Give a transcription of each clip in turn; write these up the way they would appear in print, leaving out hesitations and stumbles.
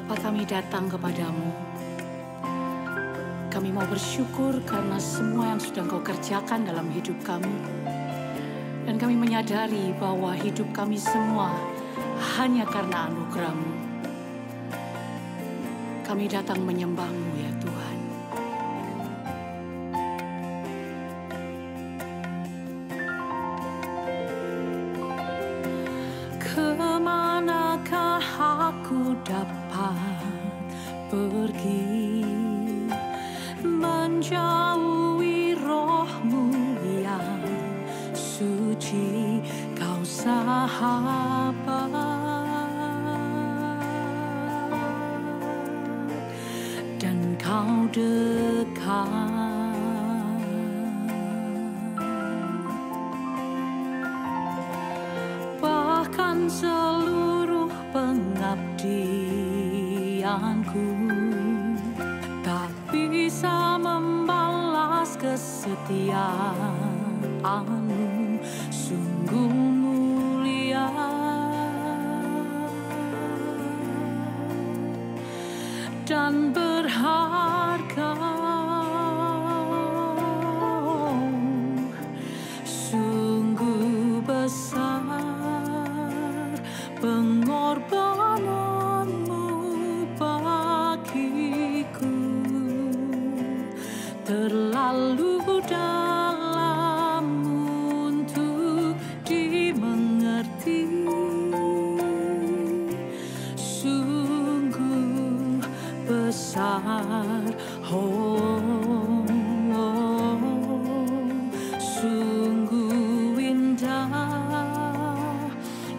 Bapa, kami datang kepadamu. Kami mau bersyukur karena semua yang sudah Engkau kerjakan dalam hidup kami. Dan kami menyadari bahwa hidup kami semua hanya karena anugerah-Mu. Kami datang menyembah-Mu ya Tuhan. Kemanakah aku dapat pergi, menjauhi roh-Mu yang suci, Kau sahabat, dan Kau dekat. Bahkan seluruh pengabdianku tak bisa membalas kesetiaan-Mu, sungguh mulia dan berharga. Sungguh besar pengorbanan-Mu bagiku, terlalu dalam untuk dimengerti. Sungguh besar, sungguh indah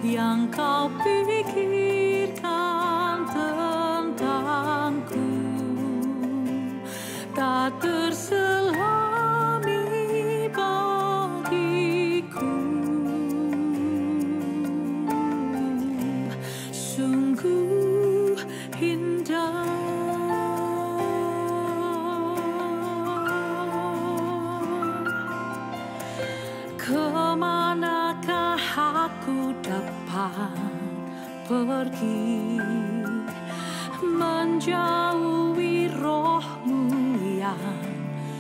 yang Kau pikirkan tentangku, tak terselami bagiku. Sungguh indah. Kemanakah aku dapat pergi, menjauhi roh-Mu yang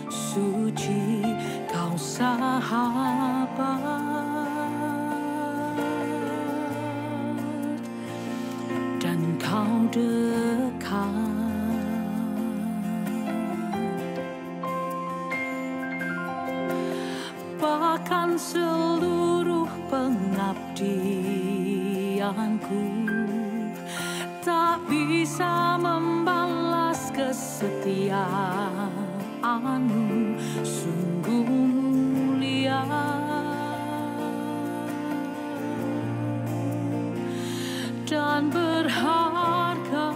suci, Kau sahabat, dan Kau dekat. Bahkan seluruh pengabdianku tak bisa membalas kesetiaan-Mu, sungguh mulia dan berharga.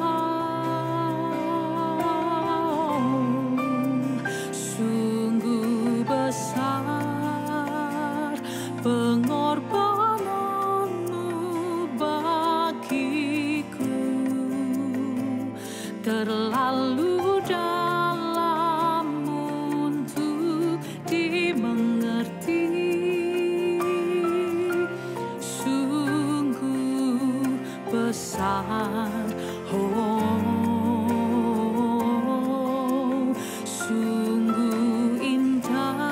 Sungguh besar pengorbanan-Mu bagiku, terlalu dalam untuk dimengerti. Sungguh besar, sungguh indah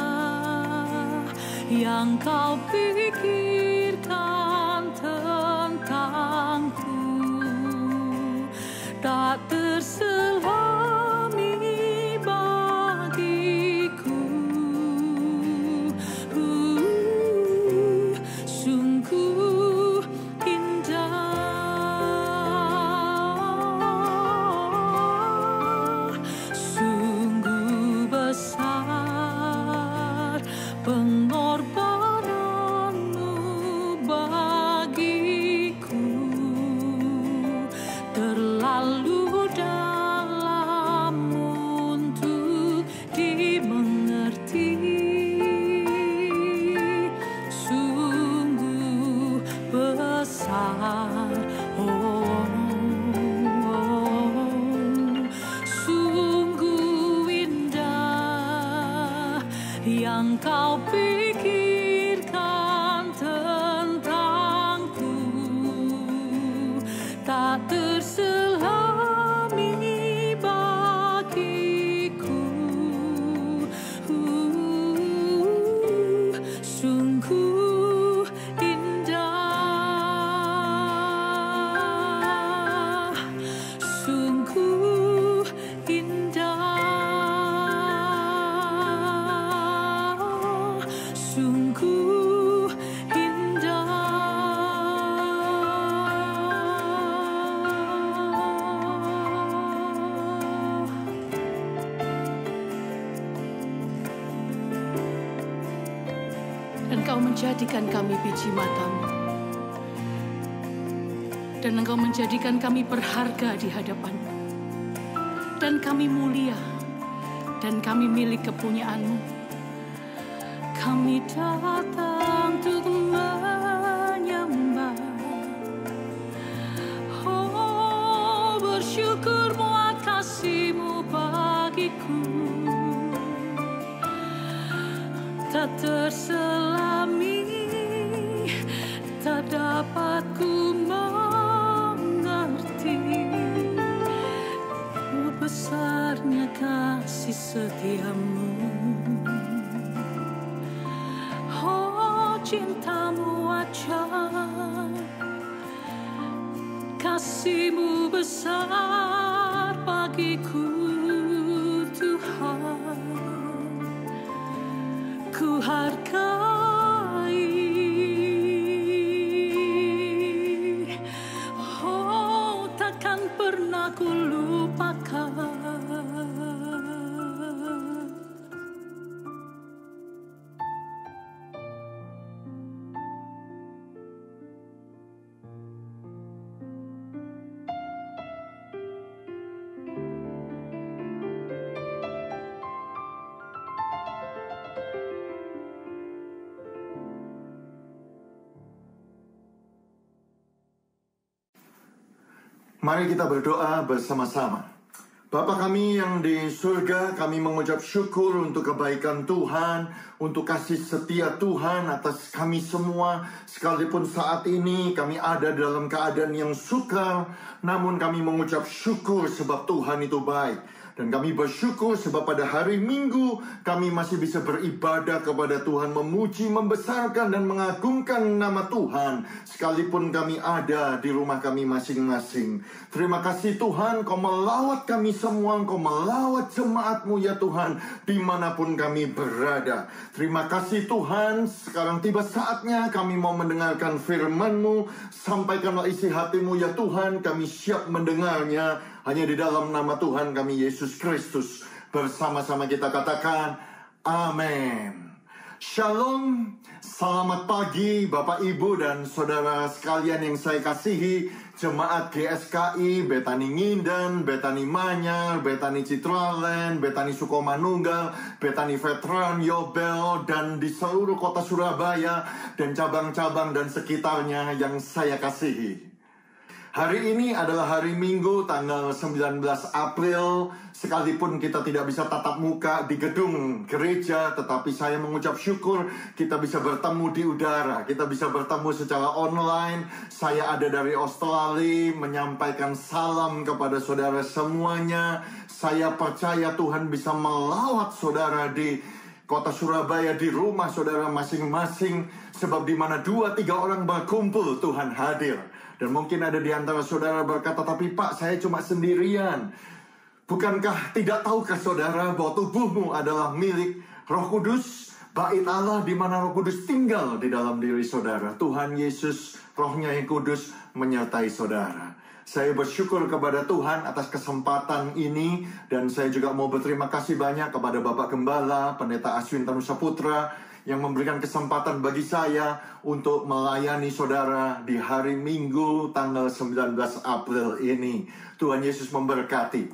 yang Kau pikirkan tentangku, tak terselami bagiku. Sungguh indah, sungguh besar pengorbanan-Mu bagiku, terlalu dalam untuk dimengerti. Sungguh besar, sungguh indah yang Kau pikirkan tentangku, tak terselami Dan Engkau menjadikan kami biji mata-Mu. Dan Engkau menjadikan kami berharga di hadapan-Mu. Dan kami mulia. Dan kami milik kepunyaan-Mu. Kami datang untuk menyembah. Oh, bersyukurmu atas kasih-Mu bagiku. Tak terselami, tak dapat ku mengerti besarnya kasih setia-Mu. Oh, cinta-Mu ajaib, kasih-Mu besar bagiku, Tuhan. Ku hargai, oh takkan pernah ku lupakan. Mari kita berdoa bersama-sama. Bapa kami yang di surga, kami mengucap syukur untuk kebaikan Tuhan, untuk kasih setia Tuhan atas kami semua. Sekalipun saat ini kami ada dalam keadaan yang sukar, namun kami mengucap syukur sebab Tuhan itu baik. Dan kami bersyukur sebab pada hari Minggu kami masih bisa beribadah kepada Tuhan, memuji, membesarkan dan mengagungkan nama Tuhan, sekalipun kami ada di rumah kami masing-masing. Terima kasih Tuhan, Kau melawat kami semua, Kau melawat jemaat-Mu ya Tuhan, dimanapun kami berada. Terima kasih Tuhan, sekarang tiba saatnya kami mau mendengarkan firman-Mu. Sampaikanlah isi hati-Mu ya Tuhan, kami siap mendengarnya. Hanya di dalam nama Tuhan kami Yesus Kristus. Bersama-sama kita katakan amin. Shalom, selamat pagi Bapak Ibu dan Saudara sekalian yang saya kasihi. Jemaat GSKI, Betani Nginden, Betani Manyar, Betani Citraland, Betani Sukomanunggal, Betani Veteran, Yobel, dan di seluruh kota Surabaya dan cabang-cabang dan sekitarnya yang saya kasihi. Hari ini adalah hari Minggu tanggal 19 April. Sekalipun kita tidak bisa tatap muka di gedung gereja, tetapi saya mengucap syukur kita bisa bertemu di udara. Kita bisa bertemu secara online. Saya ada dari Australia menyampaikan salam kepada saudara semuanya. Saya percaya Tuhan bisa melawat saudara di kota Surabaya, di rumah saudara masing-masing. Sebab di mana 2-3 orang berkumpul, Tuhan hadir. Dan mungkin ada di antara saudara berkata, tapi Pak, saya cuma sendirian. Bukankah tidak tahukah saudara bahwa tubuhmu adalah milik Roh Kudus, bait Allah di mana Roh Kudus tinggal di dalam diri saudara. Tuhan Yesus, Rohnya yang kudus menyertai saudara. Saya bersyukur kepada Tuhan atas kesempatan ini. Dan saya juga mau berterima kasih banyak kepada Bapak Gembala, Pendeta Aswin Tanusaputra, yang memberikan kesempatan bagi saya untuk melayani saudara di hari Minggu tanggal 19 April ini. Tuhan Yesus memberkati.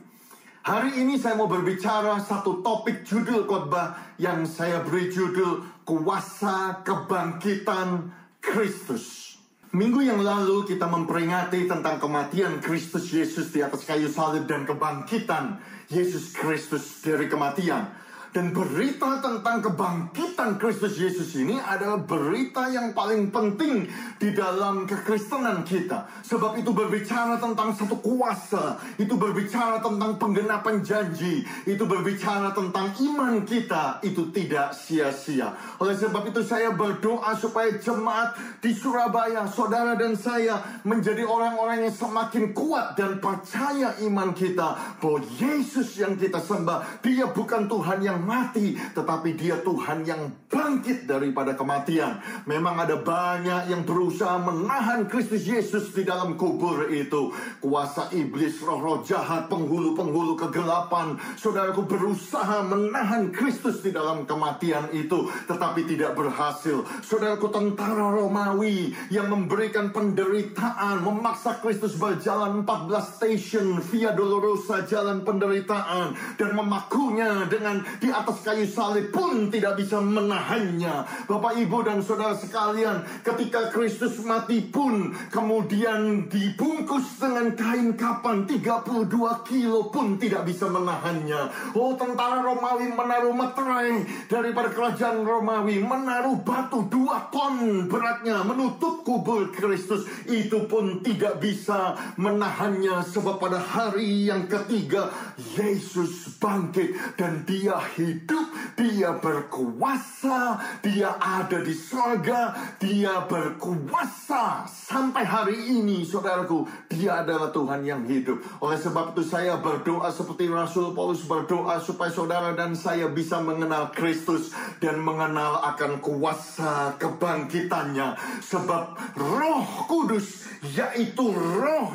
Hari ini saya mau berbicara satu topik judul khotbah yang saya beri judul Kuasa Kebangkitan Kristus. Minggu yang lalu kita memperingati tentang kematian Kristus Yesus di atas kayu salib dan kebangkitan Yesus Kristus dari kematian. Dan berita tentang kebangkitan Kristus Yesus ini adalah berita yang paling penting di dalam kekristenan kita. Sebab itu berbicara tentang satu kuasa, itu berbicara tentang penggenapan janji, itu berbicara tentang iman kita, itu tidak sia-sia. Oleh sebab itu saya berdoa supaya jemaat di Surabaya, saudara dan saya, menjadi orang-orang yang semakin kuat dan percaya iman kita bahwa Yesus yang kita sembah, Dia bukan Tuhan yang mati, tetapi Dia Tuhan yang bangkit daripada kematian. Memang ada banyak yang berusaha menahan Kristus Yesus di dalam kubur itu. Kuasa iblis, roh-roh jahat, penghulu-penghulu kegelapan, saudaraku, berusaha menahan Kristus di dalam kematian itu, tetapi tidak berhasil. Saudaraku, tentara Romawi yang memberikan penderitaan, memaksa Kristus berjalan 14 stasiun Via Dolorosa, jalan penderitaan, dan memakunya dengan di atas kayu salib pun tidak bisa menahannya. Bapak, Ibu, dan saudara sekalian, ketika Kristus mati pun kemudian dibungkus dengan kain kapan 32 kilo pun tidak bisa menahannya. Oh, tentara Romawi menaruh materai daripada kerajaan Romawi, menaruh batu 2 ton beratnya menutup kubur Kristus, itu pun tidak bisa menahannya. Sebab pada hari yang ketiga Yesus bangkit dan Dia hidup, Dia berkuasa, Dia ada di surga, Dia berkuasa sampai hari ini, saudaraku. Dia adalah Tuhan yang hidup. Oleh sebab itu saya berdoa seperti Rasul Paulus berdoa, supaya saudara dan saya bisa mengenal Kristus dan mengenal akan kuasa kebangkitannya. Sebab Roh Kudus, yaitu roh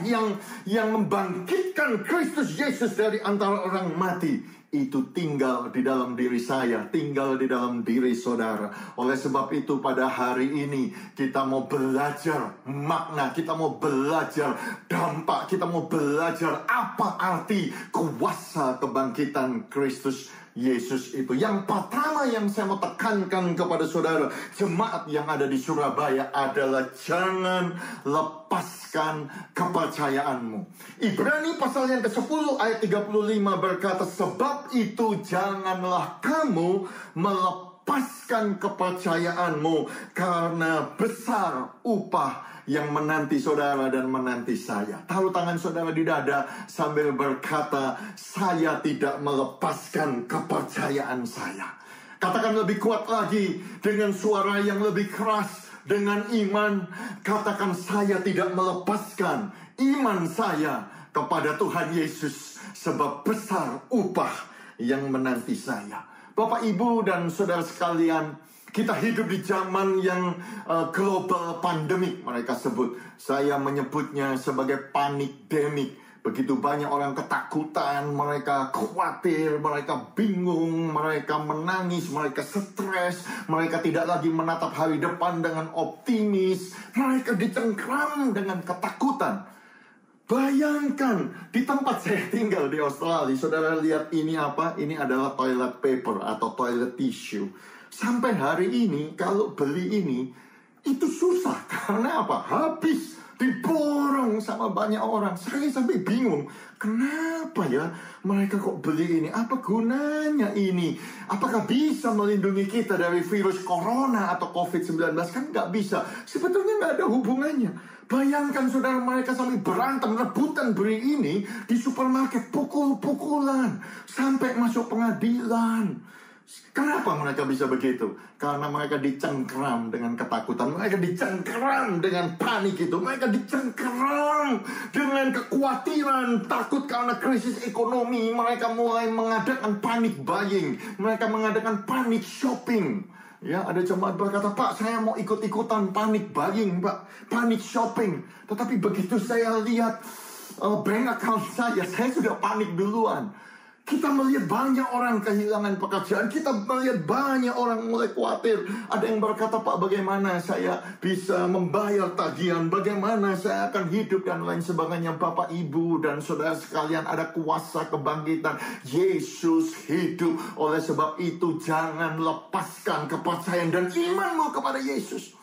yang membangkitkan Kristus Yesus dari antara orang mati, itu tinggal di dalam diri saya, tinggal di dalam diri saudara. Oleh sebab itu pada hari ini kita mau belajar makna, kita mau belajar dampak, kita mau belajar apa arti kuasa kebangkitan Kristus Yesus itu. Yang pertama yang saya mau tekankan kepada saudara jemaat yang ada di Surabaya adalah jangan lepaskan kepercayaanmu. Ibrani pasal yang ke-10 ayat 35 berkata, sebab itu janganlah kamu melepaskan kepercayaanmu, karena besar upah yang menanti saudara dan menanti saya. Taruh tangan saudara di dada sambil berkata, saya tidak melepaskan kepercayaan saya. Katakan lebih kuat lagi dengan suara yang lebih keras, dengan iman. Katakan, saya tidak melepaskan iman saya kepada Tuhan Yesus, sebab besar upah yang menanti saya. Bapak, Ibu, dan saudara sekalian, kita hidup di zaman yang global pandemic, mereka sebut. Saya menyebutnya sebagai panikdemik. Begitu banyak orang ketakutan, mereka khawatir, mereka bingung, mereka menangis, mereka stres, mereka tidak lagi menatap hari depan dengan optimis, mereka dicengkram dengan ketakutan. Bayangkan, di tempat saya tinggal di Australia, saudara lihat ini apa? Ini adalah toilet paper atau toilet tissue. Sampai hari ini, kalau beli ini, itu susah. Karena apa? Habis, diborong sama banyak orang. Saya sampai bingung, kenapa ya mereka kok beli ini? Apa gunanya ini? Apakah bisa melindungi kita dari virus corona atau COVID-19? Kan nggak bisa. Sebetulnya nggak ada hubungannya. Bayangkan saudara, mereka sampai berantem, rebutan beli ini di supermarket, pukul-pukulan, sampai masuk pengadilan. Kenapa mereka bisa begitu? Karena mereka dicengkram dengan ketakutan, mereka dicengkram dengan panik itu, mereka dicengkram dengan kekhawatiran, takut karena krisis ekonomi. Mereka mulai mengadakan panic buying, mereka mengadakan panic shopping. Ya, ada jemaat berkata, Pak, saya mau ikut-ikutan panic buying, Pak, panic shopping. Tetapi begitu saya lihat bank account saya sudah panik duluan. Kita melihat banyak orang kehilangan pekerjaan, kita melihat banyak orang mulai khawatir. Ada yang berkata, Pak, bagaimana saya bisa membayar tagihan, bagaimana saya akan hidup, dan lain sebagainya. Bapak, Ibu, dan saudara sekalian, ada kuasa kebangkitan. Yesus hidup. Oleh sebab itu, jangan lepaskan kepercayaan dan imanmu kepada Yesus.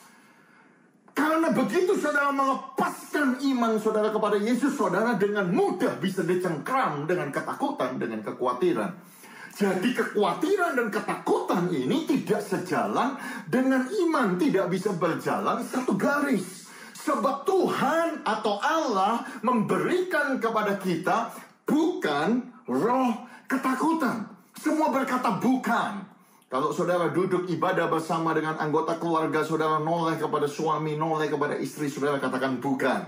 Karena begitu saudara melepaskan iman saudara kepada Yesus, saudara dengan mudah bisa dicengkram dengan ketakutan, dengan kekhawatiran. Jadi kekhawatiran dan ketakutan ini tidak sejalan dengan iman, tidak bisa berjalan satu garis. Sebab Tuhan atau Allah memberikan kepada kita bukan roh ketakutan. Semua berkata bukan. Kalau saudara duduk ibadah bersama dengan anggota keluarga, saudara noleh kepada suami, noleh kepada istri, saudara katakan bukan.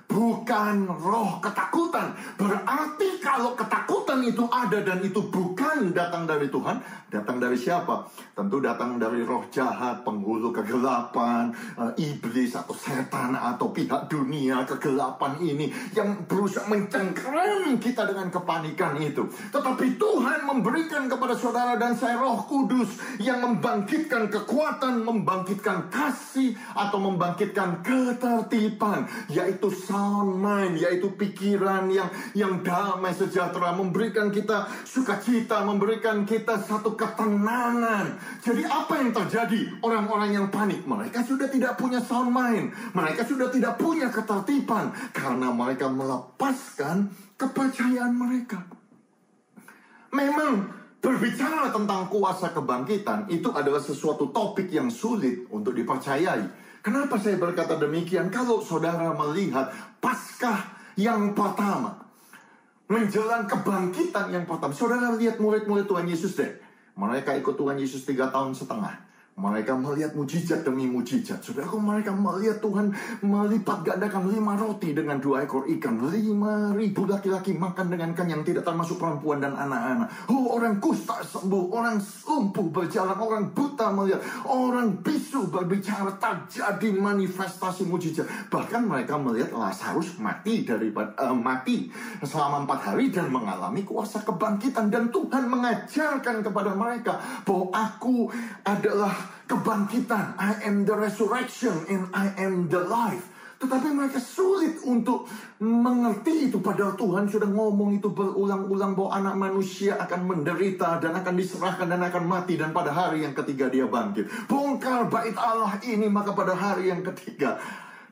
bukan roh ketakutan. Berarti kalau ketakutan itu ada dan itu bukan datang dari Tuhan, datang dari siapa? Tentu datang dari roh jahat, penghulu kegelapan, iblis atau setan atau pihak dunia kegelapan ini yang berusaha mencengkeram kita dengan kepanikan itu. Tetapi Tuhan memberikan kepada saudara dan saya Roh Kudus yang membangkitkan kekuatan, membangkitkan kasih atau membangkitkan ketertiban, yaitu sound mind, yaitu pikiran yang damai sejahtera, memberikan kita sukacita, memberikan kita satu ketenangan. Jadi apa yang terjadi? Orang-orang yang panik, mereka sudah tidak punya sound mind, mereka sudah tidak punya ketertiban karena mereka melepaskan kepercayaan mereka. Memang berbicara tentang kuasa kebangkitan itu adalah sesuatu topik yang sulit untuk dipercayai. Kenapa saya berkata demikian? Kalau saudara melihat Paskah yang pertama, menjelang kebangkitan yang pertama, saudara lihat murid-murid Tuhan Yesus deh. Mereka ikut Tuhan Yesus 3,5 tahun. Mereka melihat mujizat demi mujizat. Saudara, mereka melihat Tuhan melipat gandakan 5 roti dengan 2 ekor ikan. 5.000 laki-laki makan dengan kenyang, tidak termasuk perempuan dan anak-anak. Orang kusta sembuh, orang lumpuh berjalan, orang buta melihat, orang bisu berbicara, terjadi manifestasi mujizat. Bahkan mereka melihat Lazarus mati selama 4 hari dan mengalami kuasa kebangkitan. Dan Tuhan mengajarkan kepada mereka bahwa aku adalah kebangkitan, I am the resurrection and I am the life. Tetapi mereka sulit untuk mengerti itu, padahal Tuhan sudah ngomong itu berulang-ulang bahwa anak manusia akan menderita dan akan diserahkan dan akan mati, dan pada hari yang ketiga dia bangkit. Bongkar bait Allah ini, maka pada hari yang ketiga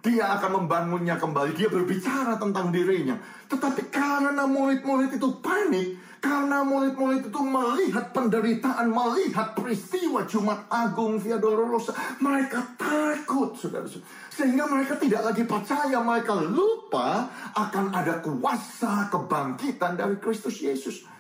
dia akan membangunnya kembali. Dia berbicara tentang dirinya. Tetapi karena murid-murid itu panik, karena murid-murid itu melihat penderitaan, melihat peristiwa Jumat Agung, Via Dolorosa, mereka takut, saudara-saudara. Sehingga mereka tidak lagi percaya, mereka lupa akan ada kuasa kebangkitan dari Kristus Yesus.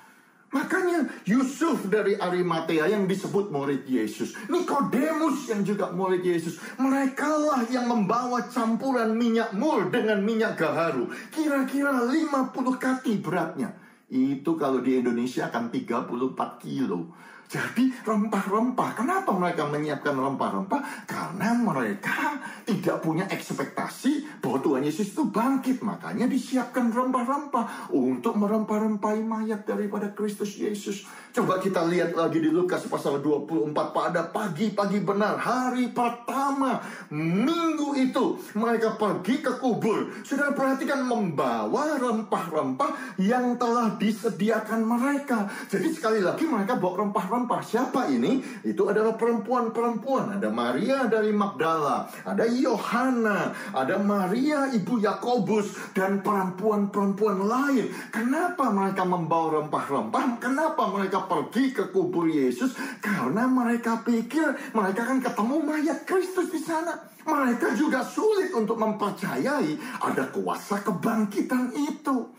Makanya Yusuf dari Arimatea yang disebut murid Yesus, Nikodemus yang juga murid Yesus, merekalah yang membawa campuran minyak mur dengan minyak gaharu, kira-kira 50 kati beratnya. Itu kalau di Indonesia akan 34 kilo. Jadi rempah-rempah. Kenapa mereka menyiapkan rempah-rempah? Karena mereka tidak punya ekspektasi bahwa Tuhan Yesus itu bangkit. Makanya disiapkan rempah-rempah untuk merempah-rempahi mayat daripada Kristus Yesus. Coba kita lihat lagi di Lukas pasal 24. Pada pagi-pagi benar, hari pertama minggu itu, mereka pergi ke kubur. Saudara perhatikan, membawa rempah-rempah yang telah disediakan mereka. Jadi sekali lagi mereka bawa rempah-rempah. Siapa ini? Itu adalah perempuan-perempuan. Ada Maria dari Magdala, ada Yohana, ada Maria ibu Yakobus, dan perempuan-perempuan lain. Kenapa mereka membawa rempah-rempah? Kenapa mereka pergi ke kubur Yesus? Karena mereka pikir mereka akan ketemu mayat Kristus di sana. Mereka juga sulit untuk mempercayai ada kuasa kebangkitan itu.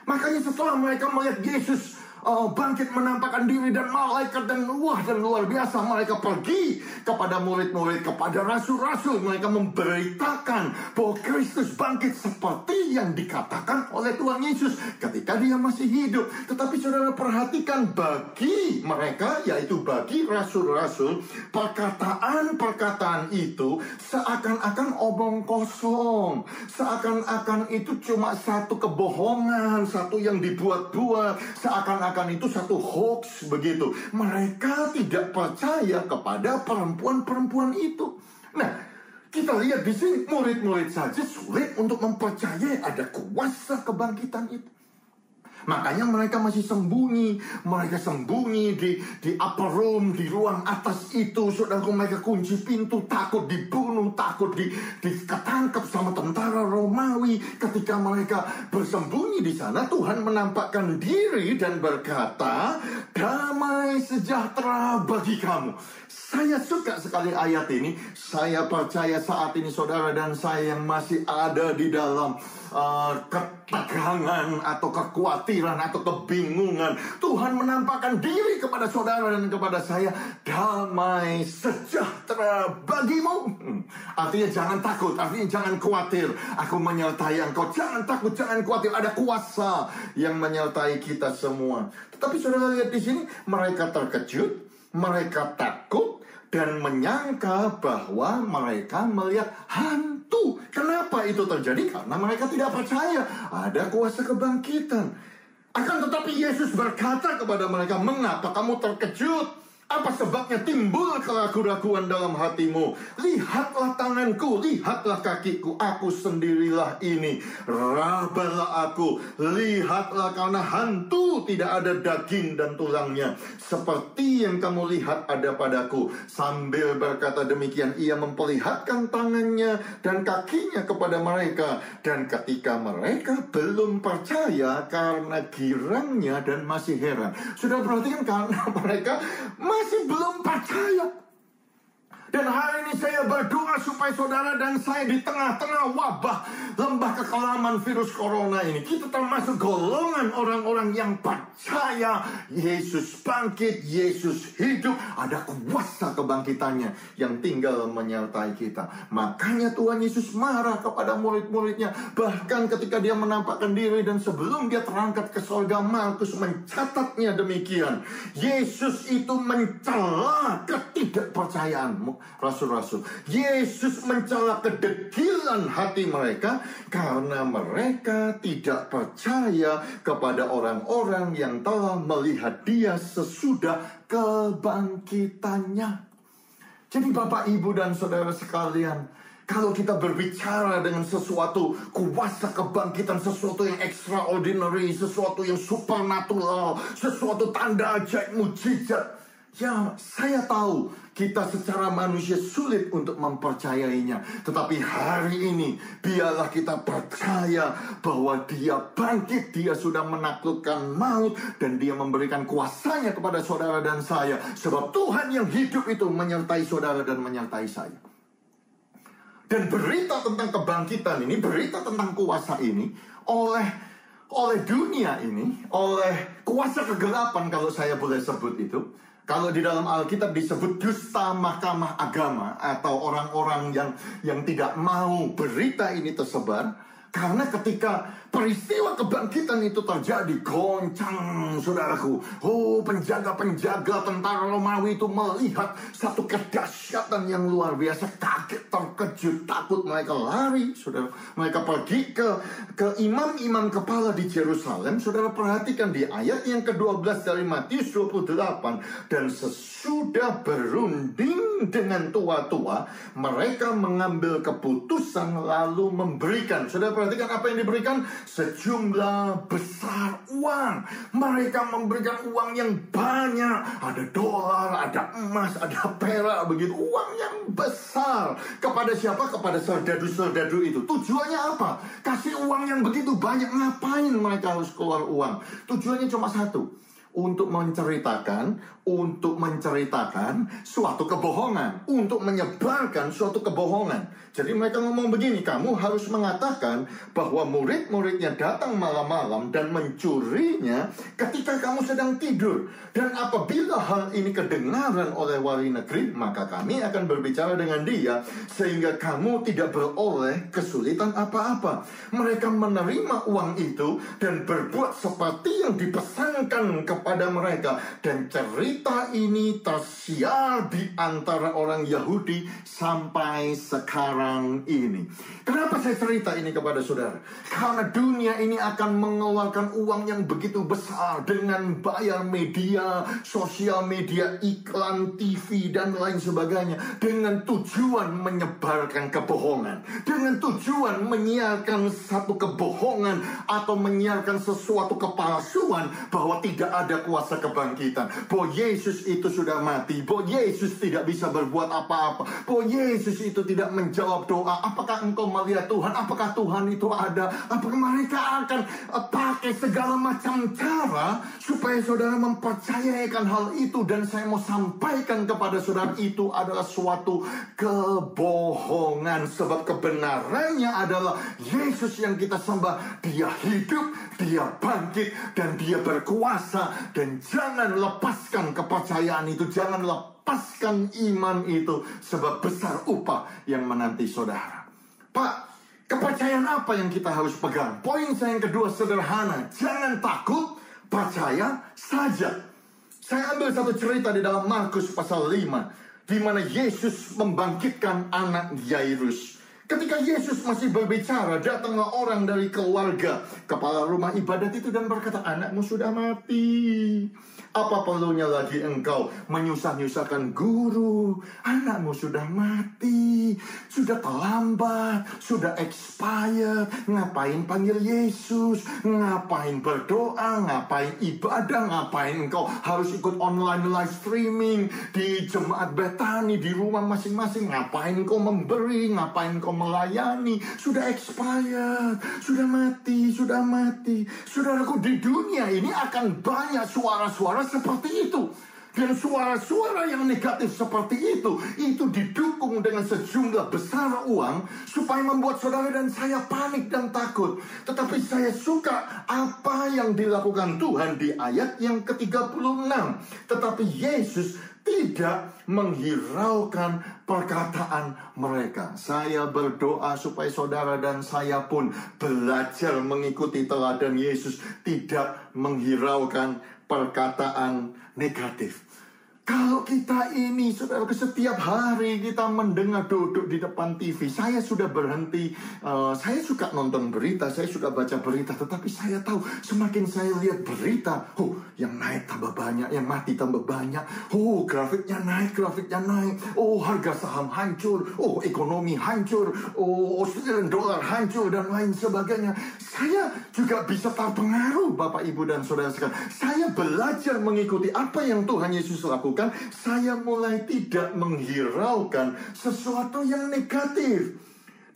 Makanya setelah mereka melihat Yesus bangkit menampakkan diri dan malaikat dan luar biasa, mereka pergi kepada murid-murid, kepada rasul-rasul. Mereka memberitakan bahwa Kristus bangkit seperti yang dikatakan oleh Tuhan Yesus ketika dia masih hidup. Tetapi saudara perhatikan, bagi mereka, yaitu bagi rasul-rasul, perkataan-perkataan itu seakan-akan omong kosong, seakan-akan itu cuma satu kebohongan, satu yang dibuat-buat, seakan-akan itu satu hoax begitu. Mereka tidak percaya kepada perempuan-perempuan itu. Nah, kita lihat di sini murid-murid saja sulit untuk mempercayai ada kuasa kebangkitan itu. Makanya mereka masih sembunyi. Mereka sembunyi di upper room, di ruang atas itu. Saudara, mereka kunci pintu, takut dibunuh, takut ketangkap sama tentara Romawi. Ketika mereka bersembunyi di sana, Tuhan menampakkan diri dan berkata, damai sejahtera bagi kamu. Saya suka sekali ayat ini. Saya percaya saat ini saudara dan saya yang masih ada di dalam ketegangan atau kekhawatiran atau kebingungan, Tuhan menampakkan diri kepada saudara dan kepada saya, damai sejahtera bagimu. Artinya jangan takut, artinya jangan khawatir, aku menyertai engkau. Jangan takut, jangan khawatir, ada kuasa yang menyertai kita semua. Tetapi saudara lihat di sini, mereka terkejut, mereka takut, dan menyangka bahwa mereka melihat hantu. Kenapa itu terjadi? Karena mereka tidak percaya ada kuasa kebangkitan. Akan tetapi Yesus berkata kepada mereka, mengapa kamu terkejut? Apa sebabnya timbul keraguan dalam hatimu? Lihatlah tanganku, lihatlah kakiku, aku sendirilah ini. Rabalah aku, lihatlah, karena hantu tidak ada daging dan tulangnya, seperti yang kamu lihat ada padaku. Sambil berkata demikian, ia memperlihatkan tangannya dan kakinya kepada mereka. Dan ketika mereka belum percaya karena girangnya dan masih heran. Sudah perhatikan, karena mereka masih belum percaya. Dan hari ini saya berdoa supaya saudara dan saya di tengah-tengah wabah lembah kekelaman virus corona ini, kita termasuk golongan orang-orang yang percaya Yesus bangkit, Yesus hidup, ada kuasa kebangkitannya yang tinggal menyertai kita. Makanya Tuhan Yesus marah kepada murid-muridnya, bahkan ketika dia menampakkan diri dan sebelum dia terangkat ke surga. Markus mencatatnya demikian, Yesus itu mencela ketidakpercayaan rasul-rasul. Yesus mencela kedegilan hati mereka karena mereka tidak percaya kepada orang-orang yang telah melihat dia sesudah kebangkitannya. Jadi Bapak, Ibu, dan saudara sekalian, kalau kita berbicara dengan sesuatu kuasa kebangkitan, sesuatu yang extraordinary, sesuatu yang supernatural, sesuatu tanda ajaib mujizat, ya, saya tahu kita secara manusia sulit untuk mempercayainya. Tetapi hari ini, biarlah kita percaya bahwa dia bangkit, dia sudah menaklukkan maut, dan dia memberikan kuasanya kepada saudara dan saya. Sebab Tuhan yang hidup itu menyertai saudara dan menyertai saya. Dan berita tentang kebangkitan ini, berita tentang kuasa ini, oleh dunia ini, oleh kuasa kegelapan, kalau saya boleh sebut itu. Kalau di dalam Alkitab disebut dusta mahkamah agama, atau orang-orang yang tidak mau berita ini tersebar. Karena ketika peristiwa kebangkitan itu terjadi, goncang saudaraku. Oh, penjaga-penjaga tentara Romawi itu melihat satu kedahsyatan yang luar biasa. Kaget, terkejut, takut, mereka lari, saudara. Mereka pergi ke imam-imam kepala di Yerusalem. Saudara perhatikan di ayat yang ke-12 dari Matius 28. Dan sesudah berunding dengan tua-tua, mereka mengambil keputusan lalu memberikan. Saudara perhatikan apa yang diberikan? Sejumlah besar uang. Mereka memberikan uang yang banyak. Ada dolar, ada emas, ada perak, begitu. Uang yang besar. Kepada siapa? Kepada serdadu-serdadu itu. Tujuannya apa? Kasih uang yang begitu banyak. Ngapain mereka harus keluar uang? Tujuannya cuma satu. Untuk menceritakan suatu kebohongan, untuk menyebarkan suatu kebohongan. Jadi mereka ngomong begini, kamu harus mengatakan bahwa murid-muridnya datang malam-malam dan mencurinya ketika kamu sedang tidur. Dan apabila hal ini kedengaran oleh wali negeri, maka kami akan berbicara dengan dia sehingga kamu tidak beroleh kesulitan apa-apa. Mereka menerima uang itu dan berbuat seperti yang dipesankan kepada mereka. Dan cerita ini tersiar di antara orang Yahudi sampai sekarang ini. Kenapa saya cerita ini kepada saudara? Karena dunia ini akan mengeluarkan uang yang begitu besar dengan bayar media, sosial media, iklan, TV, dan lain sebagainya, dengan tujuan menyebarkan kebohongan, dengan tujuan menyiarkan satu kebohongan atau menyiarkan sesuatu kepalsuan bahwa tidak ada ada kuasa kebangkitan, bahwa Yesus itu sudah mati, bahwa Yesus tidak bisa berbuat apa-apa, bahwa Yesus itu tidak menjawab doa. Apakah engkau melihat Tuhan? Apakah Tuhan itu ada? Apakah mereka akan pakai segala macam cara supaya saudara mempercayakan hal itu? Dan saya mau sampaikan kepada saudara, itu adalah suatu kebohongan. Sebab kebenarannya adalah Yesus yang kita sembah, Dia hidup, Dia bangkit, dan Dia berkuasa. Dan jangan lepaskan kepercayaan itu, jangan lepaskan iman itu, sebab besar upah yang menanti saudara. Pak, kepercayaan apa yang kita harus pegang? Poin saya yang kedua sederhana, jangan takut, percaya saja. Saya ambil satu cerita di dalam Markus pasal 5, di mana Yesus membangkitkan anak Yairus. Ketika Yesus masih berbicara, datanglah orang dari keluarga kepala rumah ibadat itu dan berkata, anakmu sudah mati. Apa perlunya lagi engkau menyusah-nyusahkan guru? Anakmu sudah mati, sudah terlambat, sudah expired. Ngapain panggil Yesus? Ngapain berdoa? Ngapain ibadah? Ngapain engkau harus ikut online live streaming di jemaat Betani, di rumah masing-masing? Ngapain engkau memberi? Ngapain engkau melayani? Sudah expired, sudah mati, sudah mati. Saudaraku, di dunia ini akan banyak suara-suara seperti itu. Dan suara-suara yang negatif seperti itu didukung dengan sejumlah besar uang supaya membuat saudara dan saya panik dan takut. Tetapi saya suka apa yang dilakukan Tuhan di ayat yang ke-36. Tetapi Yesus tidak menghiraukan perkataan mereka. Saya berdoa supaya saudara dan saya pun belajar mengikuti teladan Yesus, tidak menghiraukan perkataan negatif. Kalau kita ini, saudara, setiap hari kita mendengar duduk di depan TV. Saya sudah berhenti, saya suka nonton berita, saya suka baca berita. Tetapi saya tahu, semakin saya lihat berita, yang naik tambah banyak, yang mati tambah banyak. Grafiknya naik, harga saham hancur, ekonomi hancur, Australian dollar hancur, dan lain sebagainya. Saya juga bisa terpengaruh, Bapak, Ibu, dan saudara sekalian. Saya belajar mengikuti apa yang Tuhan Yesus lakukan. Saya mulai tidak menghiraukan sesuatu yang negatif.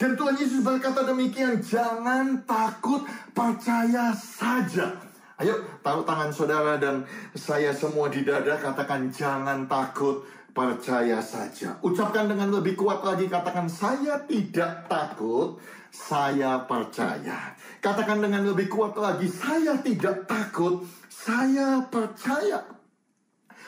Dan Tuhan Yesus berkata demikian, jangan takut, percaya saja. Ayo taruh tangan saudara dan saya semua di dada, katakan jangan takut, percaya saja. Ucapkan dengan lebih kuat lagi, katakan saya tidak takut, saya percaya. Katakan dengan lebih kuat lagi, saya tidak takut, saya percaya.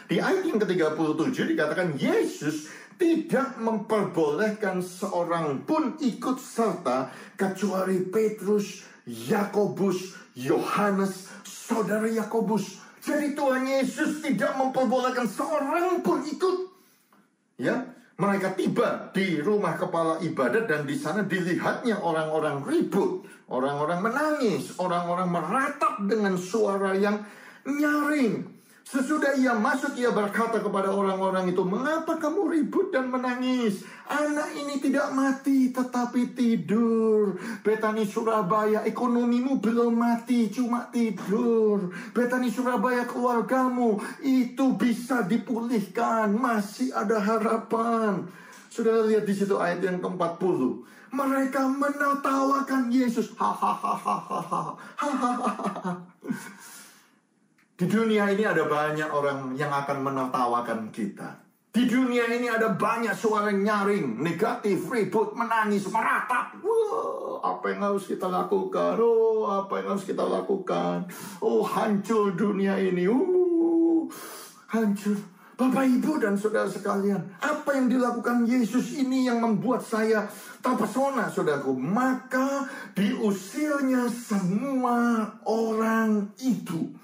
Di ayat yang ke-37 dikatakan Yesus tidak memperbolehkan seorang pun ikut serta kecuali Petrus, Yakobus, Yohanes, saudara Yakobus. Jadi Tuhan Yesus tidak memperbolehkan seorang pun ikut. Ya, mereka tiba di rumah kepala ibadat dan di sana dilihatnya orang-orang ribut, orang-orang menangis, orang-orang meratap dengan suara yang nyaring. Sesudah ia masuk, ia berkata kepada orang-orang itu, mengapa kamu ribut dan menangis? Anak ini tidak mati, tetapi tidur. Betani Surabaya, ekonomimu belum mati, cuma tidur. Betani Surabaya, keluargamu itu bisa dipulihkan, masih ada harapan. Sudah lihat di situ ayat yang ke-40. Mereka menertawakan Yesus. Hahaha. Di dunia ini ada banyak orang yang akan menertawakan kita. Di dunia ini ada banyak suara nyaring, negatif, ribut, menangis, meratap. Apa yang harus kita lakukan? Apa yang harus kita lakukan? Hancur dunia ini. Hancur. Bapak, Ibu, dan saudara sekalian, apa yang dilakukan Yesus ini yang membuat saya terpesona, saudaraku. Maka diusirnya semua orang itu.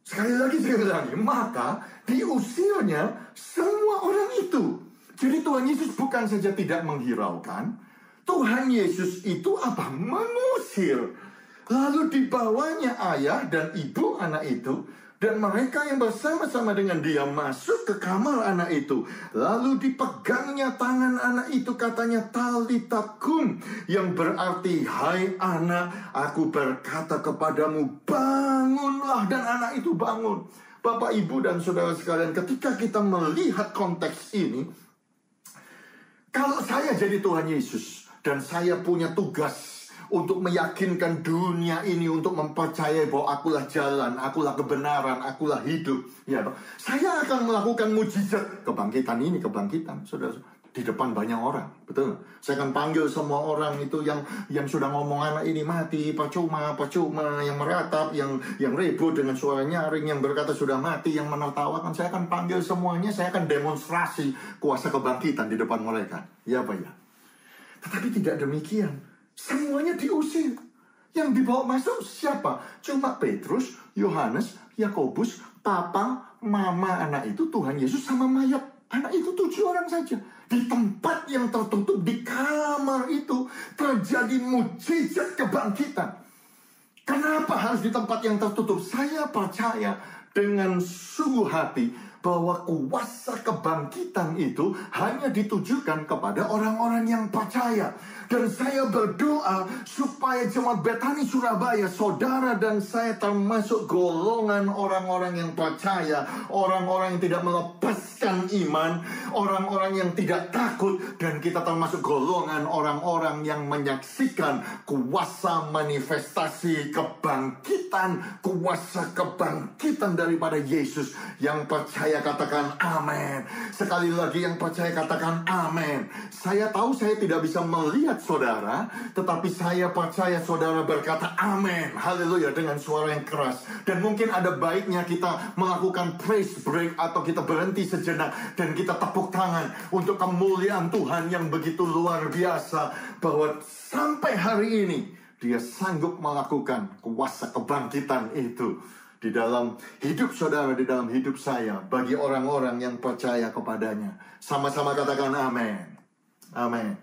Sekali lagi, maka diusirnya semua orang itu. Jadi Tuhan Yesus bukan saja tidak menghiraukan, Tuhan Yesus itu apa? Mengusir. Lalu dibawanya ayah dan ibu anak itu, dan mereka yang bersama-sama dengan dia masuk ke kamar anak itu. Lalu dipegangnya tangan anak itu, katanya Talita kum, yang berarti, hai anak, aku berkata kepadamu, bangunlah. Dan anak itu bangun. Bapak, Ibu, dan saudara sekalian, ketika kita melihat konteks ini, kalau saya jadi Tuhan Yesus dan saya punya tugas untuk meyakinkan dunia ini untuk mempercayai bahwa akulah jalan, akulah kebenaran, akulah hidup, ya, saya akan melakukan mujizat kebangkitan ini, kebangkitan, saudara, di depan banyak orang, betul? Saya akan panggil semua orang itu yang sudah ngomong anak ini mati, percuma, yang meratap, yang ribut dengan suara nyaring, yang berkata sudah mati, yang menertawakan. Saya akan panggil semuanya, saya akan demonstrasi kuasa kebangkitan di depan mereka, ya Pak ya. Tetapi tidak demikian. Semuanya diusir. Yang dibawa masuk siapa? Cuma Petrus, Yohanes, Yakobus, papa, mama anak itu, Tuhan Yesus, sama mayat anak itu 7 orang saja. Di tempat yang tertutup, di kamar itu terjadi mujizat kebangkitan. Kenapa harus di tempat yang tertutup? Saya percaya dengan sungguh hati bahwa kuasa kebangkitan itu hanya ditujukan kepada orang-orang yang percaya. Dan saya berdoa supaya jemaat Betani Surabaya, saudara dan saya termasuk golongan orang-orang yang percaya, orang-orang yang tidak melepaskan iman, orang-orang yang tidak takut, dan kita termasuk golongan orang-orang yang menyaksikan kuasa manifestasi kebangkitan, kuasa kebangkitan daripada Yesus. Yang percaya katakan amin. Sekali lagi, yang percaya katakan amin. Saya tahu saya tidak bisa melihat saudara, tetapi saya percaya saudara berkata amin, haleluya, dengan suara yang keras. Dan mungkin ada baiknya kita melakukan praise break, atau kita berhenti sejenak dan kita tepuk tangan untuk kemuliaan Tuhan yang begitu luar biasa, bahwa sampai hari ini dia sanggup melakukan kuasa kebangkitan itu di dalam hidup saudara, di dalam hidup saya, bagi orang-orang yang percaya kepadanya. Sama-sama katakan amin. Amin.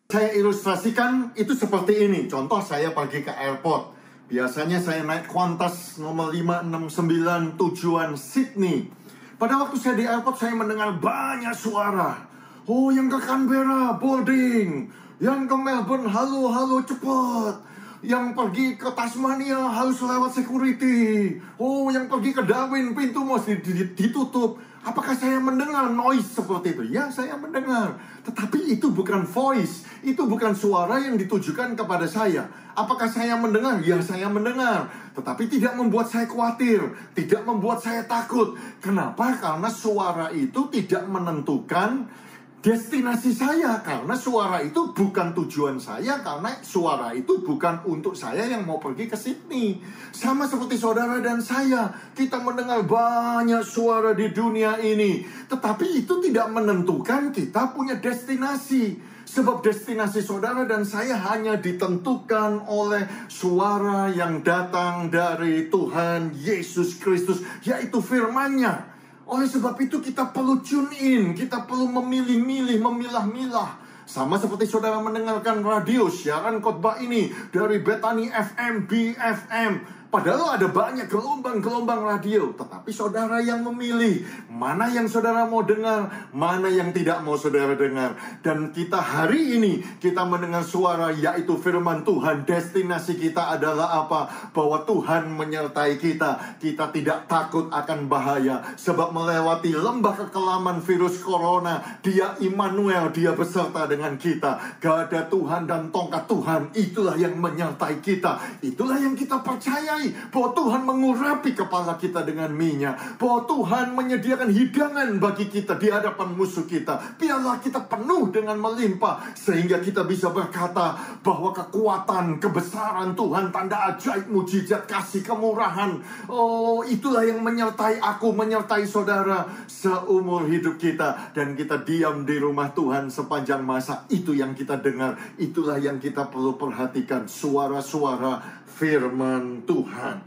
Saya ilustrasikan itu seperti ini. Contoh, saya pergi ke airport. Biasanya saya naik Qantas nomor 569 tujuan Sydney. Pada waktu saya di airport, saya mendengar banyak suara. Oh, yang ke Canberra, boarding. Yang ke Melbourne, halo, cepat. Yang pergi ke Tasmania harus lewat security. Oh, yang pergi ke Darwin, pintu mesti ditutup. Apakah saya mendengar noise seperti itu? Ya, saya mendengar. Tetapi itu bukan voice. Itu bukan suara yang ditujukan kepada saya. Apakah saya mendengar? Ya, saya mendengar. Tetapi tidak membuat saya khawatir. Tidak membuat saya takut. Kenapa? Karena suara itu tidak menentukan destinasi saya, karena suara itu bukan tujuan saya, karena suara itu bukan untuk saya yang mau pergi ke Sydney. Sama seperti saudara dan saya, kita mendengar banyak suara di dunia ini, tetapi itu tidak menentukan kita punya destinasi. Sebab destinasi saudara dan saya hanya ditentukan oleh suara yang datang dari Tuhan Yesus Kristus, yaitu firman-Nya. Oleh sebab itu kita perlu tune in, kita perlu memilih-milih, memilah-milah. Sama seperti saudara mendengarkan radio, siaran khotbah ini dari Betani FM, BFM. Padahal ada banyak gelombang-gelombang radio, tetapi saudara yang memilih mana yang saudara mau dengar, mana yang tidak mau saudara dengar. Dan kita hari ini, kita mendengar suara, yaitu firman Tuhan. Destinasi kita adalah apa? Bahwa Tuhan menyertai kita. Kita tidak takut akan bahaya, sebab melewati lembah kekelaman virus corona, Dia Immanuel, Dia beserta dengan kita. Gada Tuhan dan tongkat Tuhan, itulah yang menyertai kita. Itulah yang kita percayai, bahwa Tuhan mengurapi kepala kita dengan minyak, bahwa Tuhan menyediakan hidangan bagi kita di hadapan musuh kita. Biarlah kita penuh dengan melimpah, sehingga kita bisa berkata bahwa kekuatan, kebesaran Tuhan, tanda ajaib, mujizat, kasih, kemurahan, oh, itulah yang menyertai aku, menyertai saudara seumur hidup kita. Dan kita diam di rumah Tuhan sepanjang masa. Itu yang kita dengar, itulah yang kita perlu perhatikan, suara-suara firman Tuhan.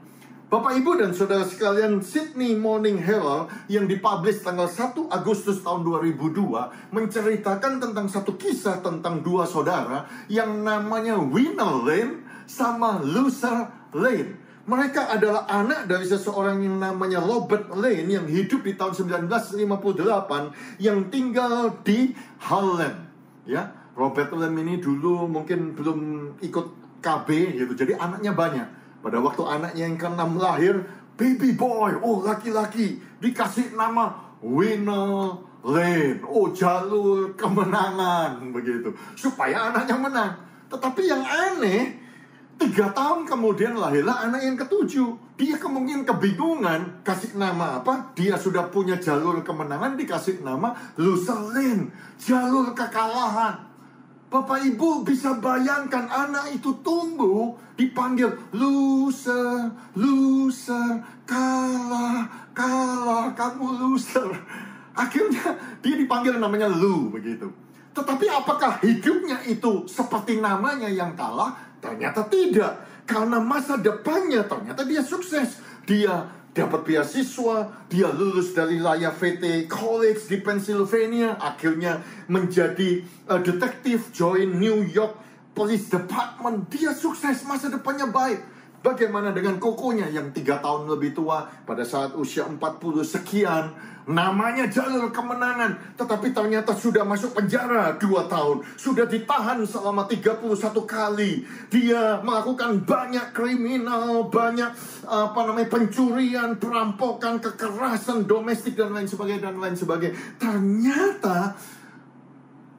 Bapak, Ibu, dan saudara sekalian, Sydney Morning Herald yang dipublish tanggal 1 Agustus tahun 2002 menceritakan tentang satu kisah tentang dua saudara yang namanya Winner Lane sama Luther Lane. Mereka adalah anak dari seseorang yang namanya Robert Lane yang hidup di tahun 1958 yang tinggal di Harlem. Ya, Robert Lane ini dulu mungkin belum ikut KB gitu, jadi anaknya banyak. Pada waktu anaknya yang ke-6 lahir, baby boy, laki-laki, dikasih nama Winner Lane, jalur kemenangan begitu, supaya anaknya menang. Tetapi yang aneh, 3 tahun kemudian lahirlah anak yang ke-7. Dia kemungkinan kebingungan kasih nama apa. Dia sudah punya jalur kemenangan, dikasih nama Luther Lane, jalur kekalahan. Bapak Ibu bisa bayangkan anak itu tumbuh dipanggil Luther, Luther, kalah, kamu Luther. Akhirnya dia dipanggil namanya Lou begitu. Tetapi apakah hidupnya itu seperti namanya yang kalah? Ternyata tidak. Karena masa depannya ternyata dia sukses. Dia dapat beasiswa, dia lulus dari Lafayette College di Pennsylvania, akhirnya menjadi detektif, join New York Police Department. Dia sukses, masa depannya baik. Bagaimana dengan kokonya yang 3 tahun lebih tua, pada saat usia 40 sekian, namanya jalur kemenangan, tetapi ternyata sudah masuk penjara 2 tahun, sudah ditahan selama 31 kali. Dia melakukan banyak kriminal, banyak pencurian, perampokan, kekerasan domestik dan lain sebagainya. Ternyata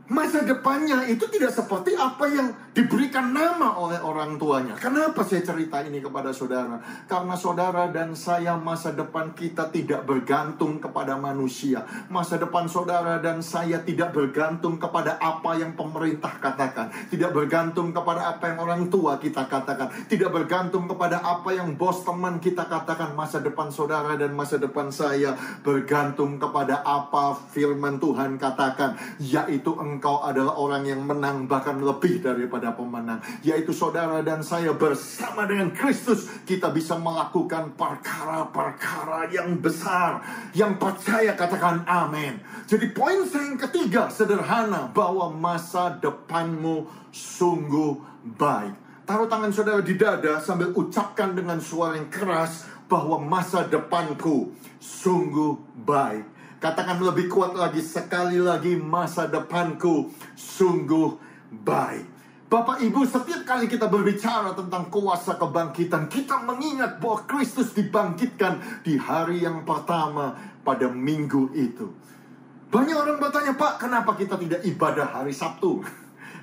masa depannya itu tidak seperti apa yang diberikan nama oleh orang tuanya. Kenapa saya cerita ini kepada saudara? Karena saudara dan saya, masa depan kita tidak bergantung kepada manusia. Masa depan saudara dan saya tidak bergantung kepada apa yang pemerintah katakan, tidak bergantung kepada apa yang orang tua kita katakan, tidak bergantung kepada apa yang bos teman kita katakan. Masa depan saudara dan masa depan saya bergantung kepada apa firman Tuhan katakan, yaitu engkau adalah orang yang menang, bahkan lebih daripada pemenang. Yaitu saudara dan saya bersama dengan Kristus, kita bisa melakukan perkara-perkara yang besar. Yang percaya katakan amin. Jadi poin saya yang ketiga sederhana, bahwa masa depanmu sungguh baik. Taruh tangan saudara di dada sambil ucapkan dengan suara yang keras bahwa masa depanku sungguh baik. Katakan lebih kuat lagi, sekali lagi, masa depanku sungguh baik. Bapak Ibu, setiap kali kita berbicara tentang kuasa kebangkitan, kita mengingat bahwa Kristus dibangkitkan di hari yang pertama pada minggu itu. Banyak orang bertanya, Pak, kenapa kita tidak ibadah hari Sabtu?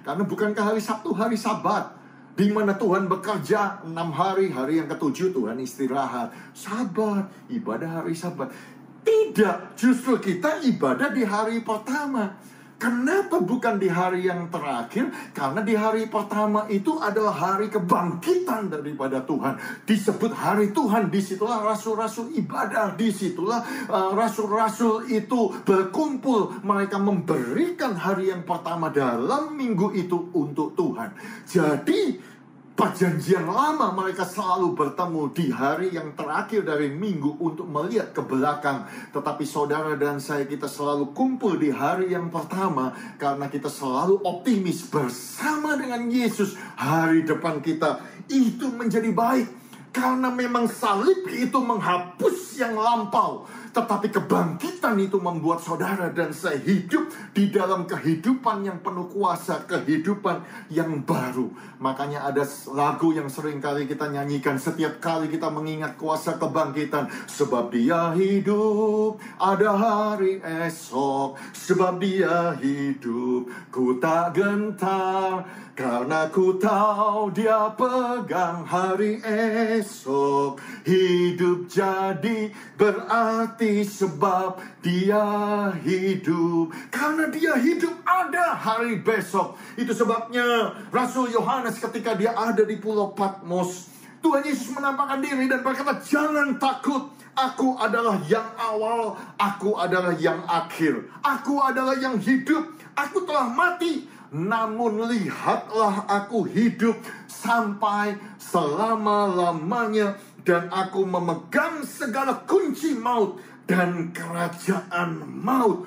Karena bukankah hari Sabtu hari Sabat, di mana Tuhan bekerja 6 hari, hari yang ke-7 Tuhan istirahat. Sabat, ibadah hari Sabat. Tidak, justru kita ibadah di hari pertama. Kenapa bukan di hari yang terakhir? Karena di hari pertama itu adalah hari kebangkitan daripada Tuhan. Disebut hari Tuhan, disitulah rasul-rasul ibadah, disitulah rasul-rasul itu berkumpul. Mereka memberikan hari yang pertama dalam minggu itu untuk Tuhan. Jadi Perjanjian Lama mereka selalu bertemu di hari yang terakhir dari minggu untuk melihat ke belakang. Tetapi saudara dan saya, kita selalu kumpul di hari yang pertama karena kita selalu optimis bersama dengan Yesus. Hari depan kita itu menjadi baik, karena memang salib itu menghapus yang lampau, tetapi kebangkitan itu membuat saudara dan saya hidup di dalam kehidupan yang penuh kuasa, kehidupan yang baru. Makanya ada lagu yang sering kali kita nyanyikan setiap kali kita mengingat kuasa kebangkitan. Sebab dia hidup, ada hari esok. Sebab dia hidup, ku tak gentar, karena ku tahu dia pegang hari esok. Hidup jadi berarti sebab dia hidup. Karena dia hidup, ada hari besok. Itu sebabnya Rasul Yohanes ketika dia ada di Pulau Patmos, Tuhan Yesus menampakkan diri dan berkata, jangan takut. Aku adalah yang awal, aku adalah yang akhir. Aku adalah yang hidup. Aku telah mati, namun lihatlah aku hidup sampai selama-lamanya, dan aku memegang segala kunci maut dan kerajaan maut.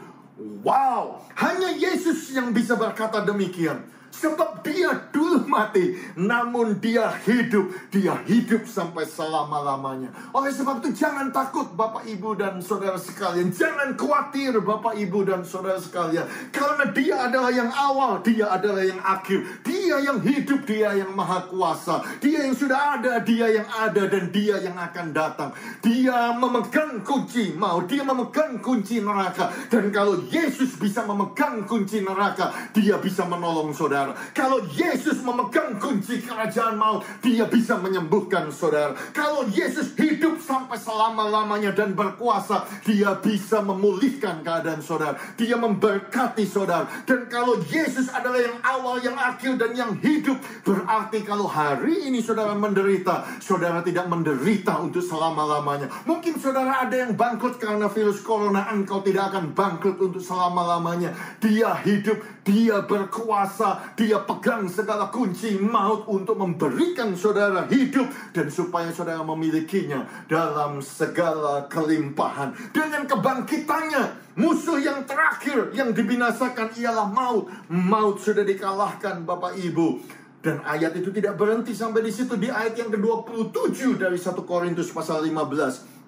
Wow, hanya Yesus yang bisa berkata demikian. Sebab dia dulu mati, namun dia hidup. Dia hidup sampai selama-lamanya. Oleh sebab itu jangan takut Bapak Ibu dan saudara sekalian. Jangan khawatir Bapak Ibu dan saudara sekalian. Karena dia adalah yang awal, dia adalah yang akhir. Dia yang hidup, dia yang maha kuasa. Dia yang sudah ada, dia yang ada, dan dia yang akan datang. Dia memegang kunci maut, dia memegang kunci neraka. Dan kalau Yesus bisa memegang kunci neraka, dia bisa menolong saudara. Kalau Yesus memegang kunci kerajaan maut, dia bisa menyembuhkan saudara. Kalau Yesus hidup sampai selama-lamanya dan berkuasa, dia bisa memulihkan keadaan saudara. Dia memberkati saudara. Dan kalau Yesus adalah yang awal, yang akhir, dan yang hidup, berarti kalau hari ini saudara menderita, saudara tidak menderita untuk selama-lamanya. Mungkin saudara ada yang bangkrut karena virus corona, engkau tidak akan bangkrut untuk selama-lamanya. Dia hidup, dia berkuasa, dia pegang segala kunci maut untuk memberikan saudara hidup, dan supaya saudara memilikinya dalam segala kelimpahan. Dengan kebangkitannya, musuh yang terakhir yang dibinasakan ialah maut. Maut sudah dikalahkan Bapak Ibu. Dan ayat itu tidak berhenti sampai di situ. Di ayat yang ke-27 dari 1 Korintus pasal 15.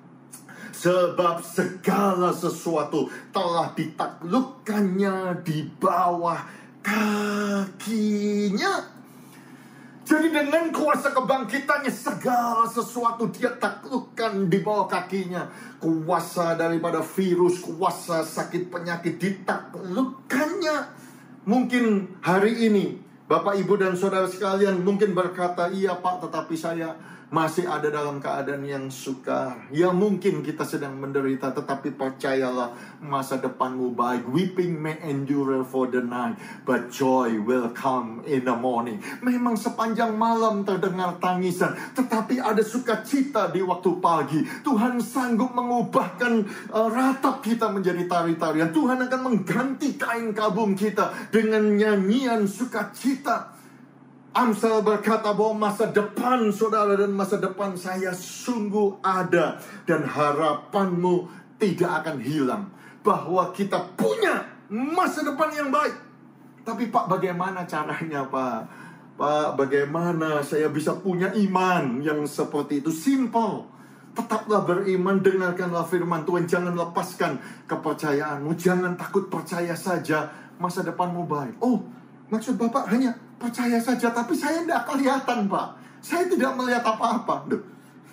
Sebab segala sesuatu telah ditaklukkannya di bawah kakinya. Jadi dengan kuasa kebangkitannya, segala sesuatu dia taklukkan di bawah kakinya. Kuasa daripada virus, kuasa sakit penyakit ditaklukkannya. Mungkin hari ini Bapak Ibu dan saudara sekalian mungkin berkata, iya Pak, tetapi saya masih ada dalam keadaan yang sukar. Ya mungkin kita sedang menderita, tetapi percayalah masa depanmu baik. Weeping may endure for the night, but joy will come in the morning. Memang sepanjang malam terdengar tangisan, tetapi ada sukacita di waktu pagi. Tuhan sanggup mengubahkan ratap kita menjadi tari-tarian. Tuhan akan mengganti kain kabung kita dengan nyanyian sukacita. Amsal berkata bahwa masa depan saudara dan masa depan saya sungguh ada, dan harapanmu tidak akan hilang. Bahwa kita punya masa depan yang baik. Tapi Pak, bagaimana caranya Pak? Pak, bagaimana saya bisa punya iman yang seperti itu? Simple. Tetaplah beriman, dengarkanlah firman Tuhan. Jangan lepaskan kepercayaanmu. Jangan takut, percaya saja masa depanmu baik. Oh, maksud Bapak hanya percaya saja, tapi saya tidak kelihatan Pak. Saya tidak melihat apa-apa.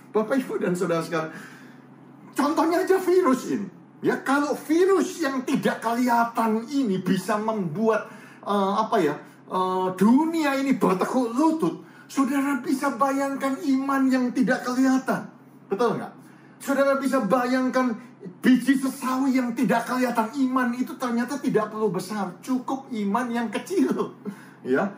Bapak Ibu dan saudara sekalian, contohnya aja virus ini. Ya, kalau virus yang tidak kelihatan ini bisa membuat dunia ini bertekuk lutut, saudara bisa bayangkan iman yang tidak kelihatan. Betul nggak? Saudara bisa bayangkan biji sesawi yang tidak kelihatan. Iman itu ternyata tidak perlu besar, cukup iman yang kecil. Ya,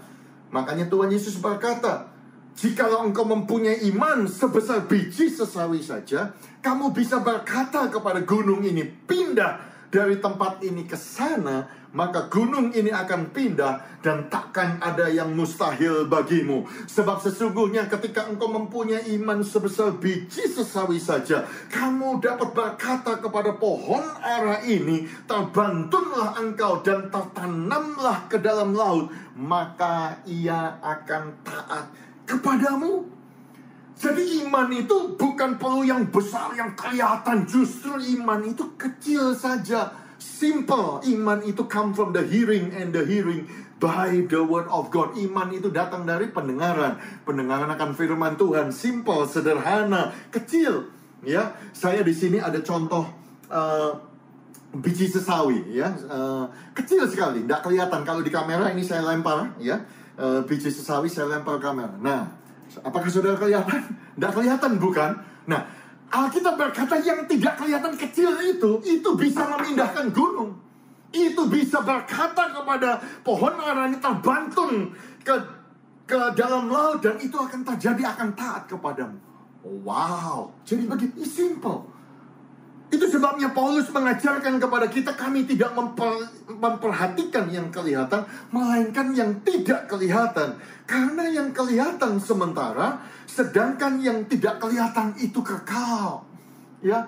makanya Tuhan Yesus berkata, jikalau engkau mempunyai iman sebesar biji sesawi saja, kamu bisa berkata kepada gunung ini, pindah dari tempat ini ke sana, maka gunung ini akan pindah, dan takkan ada yang mustahil bagimu. Sebab sesungguhnya ketika engkau mempunyai iman sebesar biji sesawi saja, kamu dapat berkata kepada pohon ara ini, terbantunglah engkau dan tertanamlah ke dalam laut, maka ia akan taat kepadamu. Jadi iman itu bukan perlu yang besar, yang kelihatan. Justru iman itu kecil saja. Simple. Iman itu come from the hearing, and the hearing by the word of God. Iman itu datang dari pendengaran. Pendengaran akan firman Tuhan. Simple, sederhana, kecil. Ya, saya di sini ada contoh biji sesawi. Ya, kecil sekali, tidak kelihatan. Kalau di kamera ini saya lempar, ya, biji sesawi saya lempar kamera. Nah, apakah saudara kelihatan? Tidak kelihatan, bukan? Nah, Alkitab berkata yang tidak kelihatan kecil itu bisa memindahkan gunung. Itu bisa berkata kepada pohon ara ini, terbantun ke dalam laut, dan itu akan terjadi, akan taat kepadamu. Wow, jadi begitu simple. Itu sebabnya Paulus mengajarkan kepada kita, kami tidak memperhatikan yang kelihatan, melainkan yang tidak kelihatan. Karena yang kelihatan sementara, sedangkan yang tidak kelihatan itu kekal. Ya,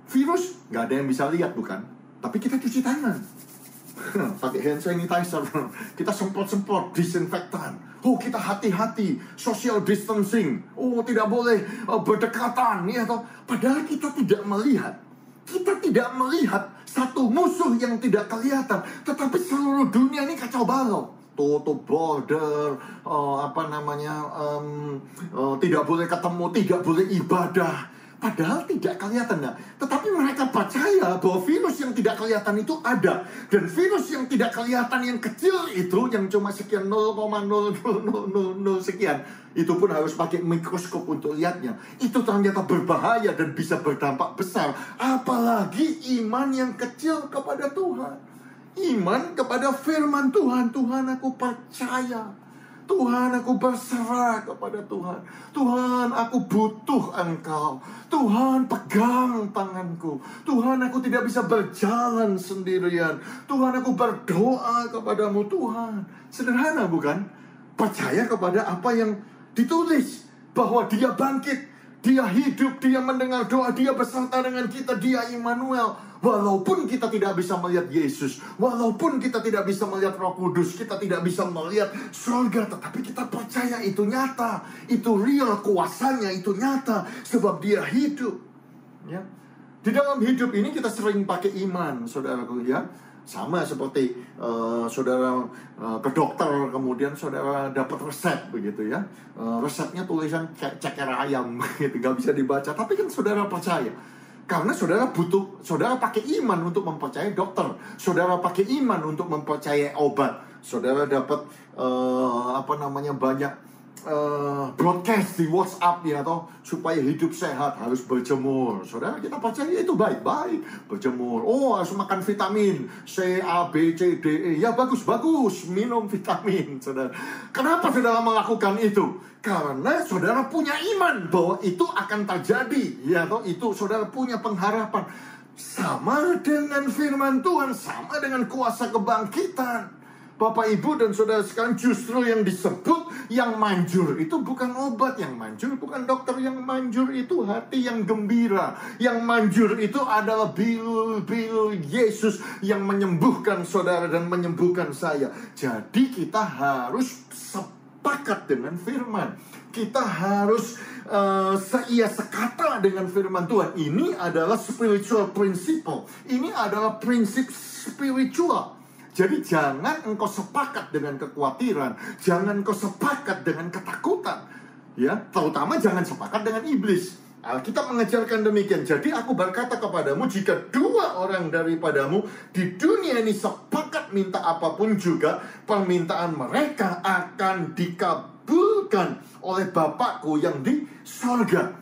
virus nggak ada yang bisa lihat, bukan? Tapi kita cuci tangan. pakai hand sanitizer, kita semprot-semprot disinfektan. Oh, kita hati-hati, social distancing. Oh, tidak boleh berdekatan, ya toh. Padahal kita tidak melihat satu musuh yang tidak kelihatan, tetapi seluruh dunia ini kacau balau. Tutup border, tidak boleh ketemu, tidak boleh ibadah. Padahal tidak kelihatan, nah. Tetapi mereka percaya bahwa virus yang tidak kelihatan itu ada. Dan virus yang tidak kelihatan yang kecil itu, yang cuma sekian 0,0000 sekian, itu pun harus pakai mikroskop untuk lihatnya. Itu ternyata berbahaya dan bisa berdampak besar. Apalagi iman yang kecil kepada Tuhan. Iman kepada firman Tuhan. Tuhan, aku percaya. Tuhan, aku berserah kepada Tuhan. Tuhan, aku butuh Engkau. Tuhan, pegang tanganku. Tuhan, aku tidak bisa berjalan sendirian. Tuhan, aku berdoa kepadamu. Tuhan, sederhana bukan? Percaya kepada apa yang ditulis, bahwa Dia bangkit, Dia hidup, Dia mendengar doa, Dia beserta dengan kita, Dia Immanuel. Walaupun kita tidak bisa melihat Yesus, walaupun kita tidak bisa melihat Roh Kudus, kita tidak bisa melihat surga, tetapi kita percaya itu nyata, itu real, kuasanya itu nyata, sebab Dia hidup. Ya. Di dalam hidup ini kita sering pakai iman, saudaraku, ya. Sama seperti saudara ke dokter, kemudian saudara dapat resep begitu ya. Resepnya tulisan ceker ayam gitu, gak bisa dibaca, tapi kan saudara percaya. Karena saudara pakai iman untuk mempercayai dokter. Saudara pakai iman untuk mempercayai obat. Saudara dapat banyak broadcast di WhatsApp ya toh, supaya hidup sehat harus berjemur. Saudara, kita percaya itu baik-baik, berjemur. Oh, harus makan vitamin C, A, B, C, D, E. Ya bagus minum vitamin, saudara. Kenapa saudara melakukan itu? Karena saudara punya iman bahwa itu akan terjadi, ya toh, itu saudara punya pengharapan. Sama dengan firman Tuhan, sama dengan kuasa kebangkitan. Bapak, Ibu, dan saudara sekalian, justru yang disebut yang manjur itu bukan obat. Yang manjur bukan dokter. Yang manjur itu hati yang gembira. Yang manjur itu adalah bilul Yesus yang menyembuhkan saudara dan menyembuhkan saya. Jadi kita harus sepakat dengan firman. Kita harus seia sekata dengan firman Tuhan. Ini adalah spiritual principle. Ini adalah prinsip spiritual. Jadi jangan engkau sepakat dengan kekhawatiran, jangan engkau sepakat dengan ketakutan, ya. Terutama jangan sepakat dengan iblis. Alkitab mengajarkan demikian. Jadi aku berkata kepadamu, jika 2 orang daripadamu di dunia ini sepakat minta apapun juga, permintaan mereka akan dikabulkan oleh Bapakku yang di sorga.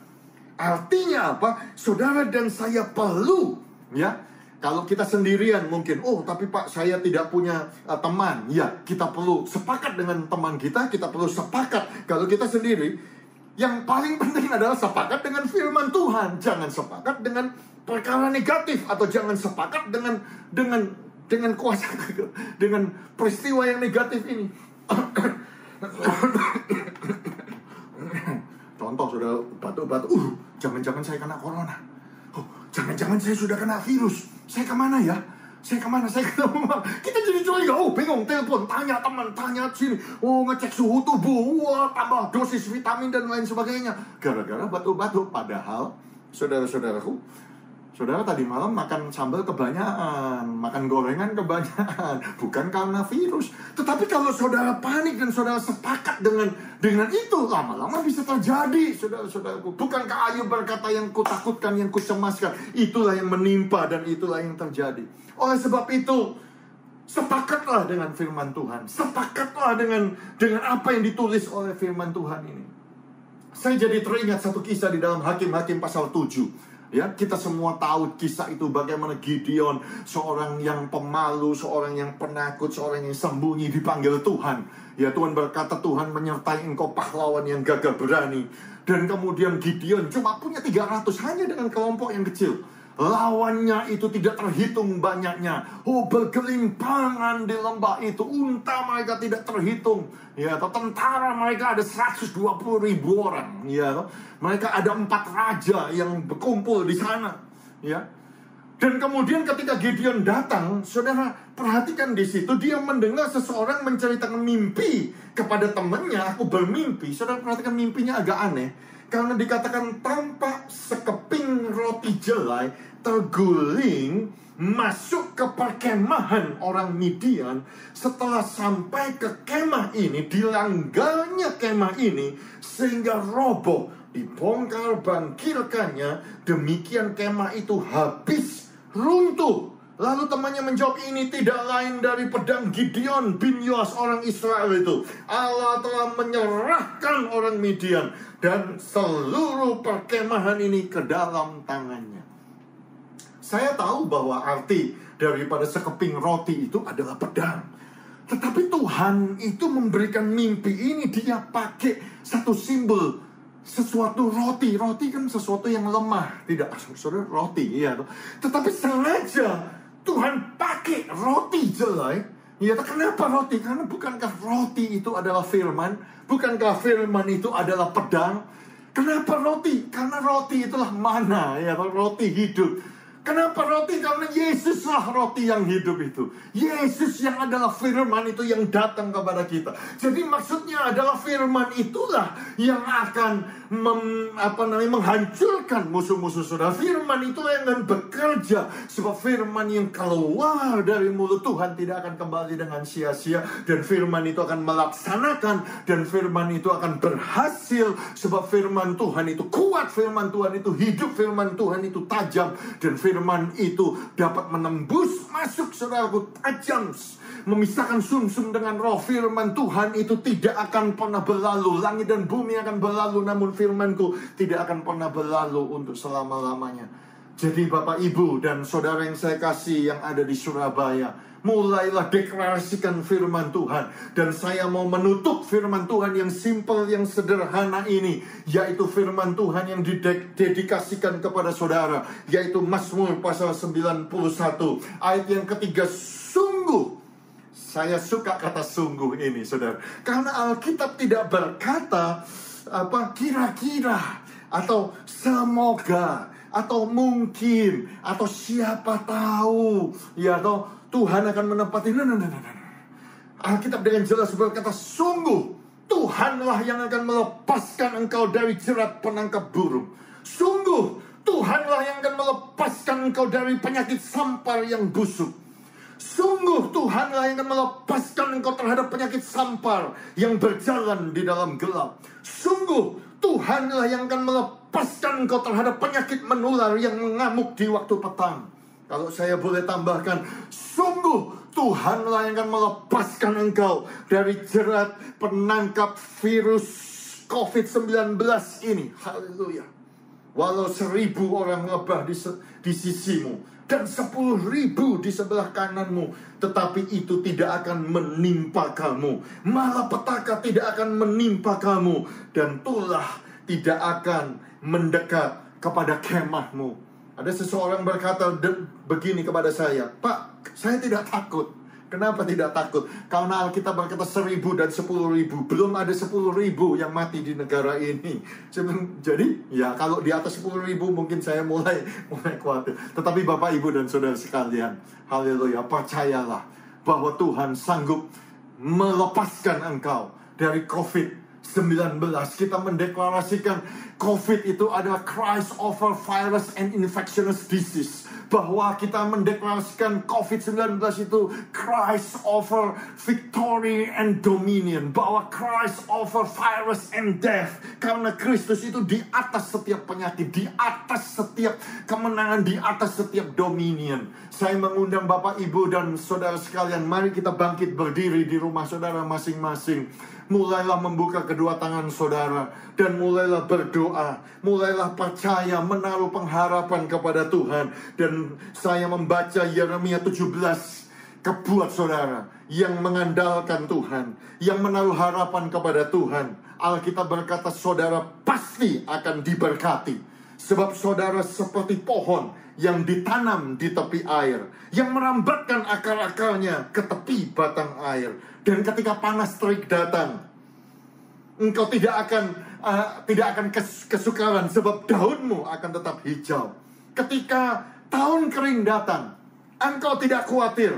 Artinya apa? Saudara dan saya perlu, ya. Kalau kita sendirian mungkin, oh tapi Pak saya tidak punya teman. Ya, kita perlu sepakat dengan teman kita perlu sepakat. Kalau kita sendiri, yang paling penting adalah sepakat dengan firman Tuhan. Jangan sepakat dengan perkara negatif, atau jangan sepakat dengan kuasa, dengan peristiwa yang negatif ini. Contoh, saudara batuk-batuk, jangan-jangan saya kena corona. Jangan-jangan saya sudah kena virus. Saya kemana ya? Saya ketemu. Kita jadi curiga. Oh, bingung, telepon, tanya teman, tanya sini. Oh, ngecek suhu tubuh. Wah, tambah dosis vitamin dan lain sebagainya. Gara-gara batuk-batuk. Padahal, saudara-saudaraku, saudara tadi malam makan sambal kebanyakan, makan gorengan kebanyakan, bukan karena virus. Tetapi kalau saudara panik dan saudara sepakat dengan itu, lama-lama bisa terjadi, saudara-saudaraku. Bukankah Ayub berkata, yang kutakutkan, yang kucemaskan, itulah yang menimpa dan itulah yang terjadi. Oleh sebab itu, sepakatlah dengan firman Tuhan. Sepakatlah dengan apa yang ditulis oleh firman Tuhan ini. Saya jadi teringat satu kisah di dalam Hakim-Hakim pasal 7. Ya, kita semua tahu kisah itu, bagaimana Gideon, seorang yang pemalu, seorang yang penakut, seorang yang sembunyi, dipanggil Tuhan. Ya, Tuhan berkata, Tuhan menyertai engkau pahlawan yang gagah berani. Dan kemudian Gideon cuma punya 300 hanya dengan kelompok yang kecil. Lawannya itu tidak terhitung banyaknya. Oh, bergelimpangan di lembah itu. Unta mereka tidak terhitung. Ya, atau tentara mereka ada 120.000 orang. Ya, mereka ada 4 raja yang berkumpul di sana. Ya, Dan kemudian ketika Gideon datang, saudara perhatikan di situ, dia mendengar seseorang menceritakan mimpi kepada temannya. Aku bermimpi. Saudara perhatikan mimpinya agak aneh, karena dikatakan tampak sekeping roti jelai terguling masuk ke perkemahan orang Midian. Setelah sampai ke kemah ini, dilanggarnya kemah ini sehingga roboh, dibongkar bangkirkannya. Demikian kemah itu habis runtuh. Lalu temannya menjawab, ini tidak lain dari pedang Gideon bin Yoas orang Israel itu. Allah telah menyerahkan orang Midian dan seluruh perkemahan ini ke dalam tangannya. Saya tahu bahwa arti daripada sekeping roti itu adalah pedang. Tetapi Tuhan itu memberikan mimpi ini, dia pakai satu simbol. Sesuatu roti kan sesuatu yang lemah, tidak, saudara, roti, ya. Tetapi sengaja Tuhan pakai roti jelai. Ya, kenapa roti? Karena bukankah roti itu adalah firman? Bukankah firman itu adalah pedang? Kenapa roti? Karena roti itulah mana, ya, roti hidup. Kenapa roti? Karena Yesuslah roti yang hidup itu. Yesus yang adalah firman itu yang datang kepada kita. Jadi maksudnya adalah firman itulah yang akan menghancurkan musuh-musuh saudara. Firman itulah yang akan bekerja. Sebab firman yang keluar dari mulut Tuhan tidak akan kembali dengan sia-sia. Dan firman itu akan melaksanakan. Dan firman itu akan berhasil. Sebab firman Tuhan itu kuat. Firman Tuhan itu hidup. Firman Tuhan itu tajam. Dan firman itu dapat menembus masuk, saudaraku, tajam, memisahkan sumsum dengan roh. Firman Tuhan itu tidak akan pernah berlalu. Langit dan bumi akan berlalu, namun firmanku tidak akan pernah berlalu untuk selama-lamanya. Jadi Bapak, Ibu, dan saudara yang saya kasih yang ada di Surabaya, mulailah deklarasikan firman Tuhan. Dan saya mau menutup firman Tuhan yang simple, yang sederhana ini, yaitu firman Tuhan yang didedikasikan kepada saudara, yaitu Mazmur pasal 91 ayat yang ketiga. Sungguh, saya suka kata sungguh ini, saudara, karena Alkitab tidak berkata kira-kira atau semoga atau mungkin atau siapa tahu, ya, atau Tuhan akan menepati. Alkitab dengan jelas berkata, sungguh Tuhanlah yang akan melepaskan engkau dari jerat penangkap burung. Sungguh Tuhanlah yang akan melepaskan engkau dari penyakit sampar yang busuk. Sungguh Tuhanlah yang akan melepaskan engkau terhadap penyakit sampar yang berjalan di dalam gelap. Sungguh Tuhanlah yang akan melepaskan engkau terhadap penyakit menular yang mengamuk di waktu petang. Kalau saya boleh tambahkan, sungguh Tuhanlah yang akan melepaskan engkau dari jerat penangkap virus COVID-19 ini. Haleluya. Walau 1.000 orang lebah di sisimu dan 10.000 di sebelah kananmu, tetapi itu tidak akan menimpa kamu. Malapetaka tidak akan menimpa kamu, dan tulah tidak akan mendekat kepada kemahmu. Ada seseorang berkata begini kepada saya, Pak, saya tidak takut. Kenapa tidak takut? Karena Alkitab berkata 1.000 dan 10.000. Belum ada 10.000 yang mati di negara ini. Jadi ya kalau di atas 10.000 mungkin saya mulai khawatir. Tetapi Bapak, Ibu, dan saudara sekalian, haleluya, percayalah bahwa Tuhan sanggup melepaskan engkau dari COVID-19. Kita mendeklarasikan COVID itu adalah Christ over virus and infectious disease. Bahwa kita mendeklarasikan COVID-19 itu Christ over victory and dominion. Bahwa Christ over virus and death. Karena Kristus itu di atas setiap penyakit, di atas setiap kemenangan, di atas setiap dominion. Saya mengundang Bapak, Ibu, dan saudara sekalian, mari kita bangkit berdiri di rumah saudara masing-masing. Mulailah membuka kedua tangan saudara dan mulailah berdoa. Mulailah percaya, menaruh pengharapan kepada Tuhan. Dan saya membaca Yeremia 17 kebuat saudara yang mengandalkan Tuhan, yang menaruh harapan kepada Tuhan. Alkitab berkata saudara pasti akan diberkati. Sebab saudara seperti pohon yang ditanam di tepi air, yang merambatkan akar-akarnya ke tepi batang air. Dan ketika panas terik datang, engkau tidak akan kesukaran, sebab daunmu akan tetap hijau. Ketika Tahun kering datang, engkau tidak khawatir,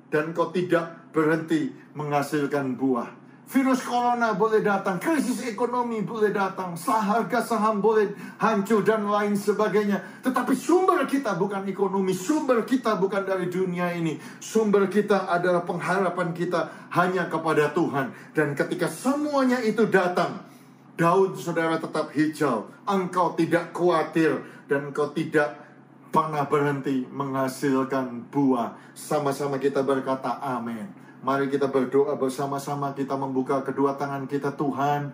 dan engkau tidak berhenti menghasilkan buah. Virus corona boleh datang, krisis ekonomi boleh datang, harga saham boleh hancur dan lain sebagainya. Tetapi sumber kita bukan ekonomi, sumber kita bukan dari dunia ini. Sumber kita adalah pengharapan kita hanya kepada Tuhan. Dan ketika semuanya itu datang, daun saudara tetap hijau. Engkau tidak khawatir dan engkau tidak pernah berhenti menghasilkan buah. Sama-sama kita berkata amin. Mari kita berdoa bersama-sama, kita membuka kedua tangan kita. Tuhan,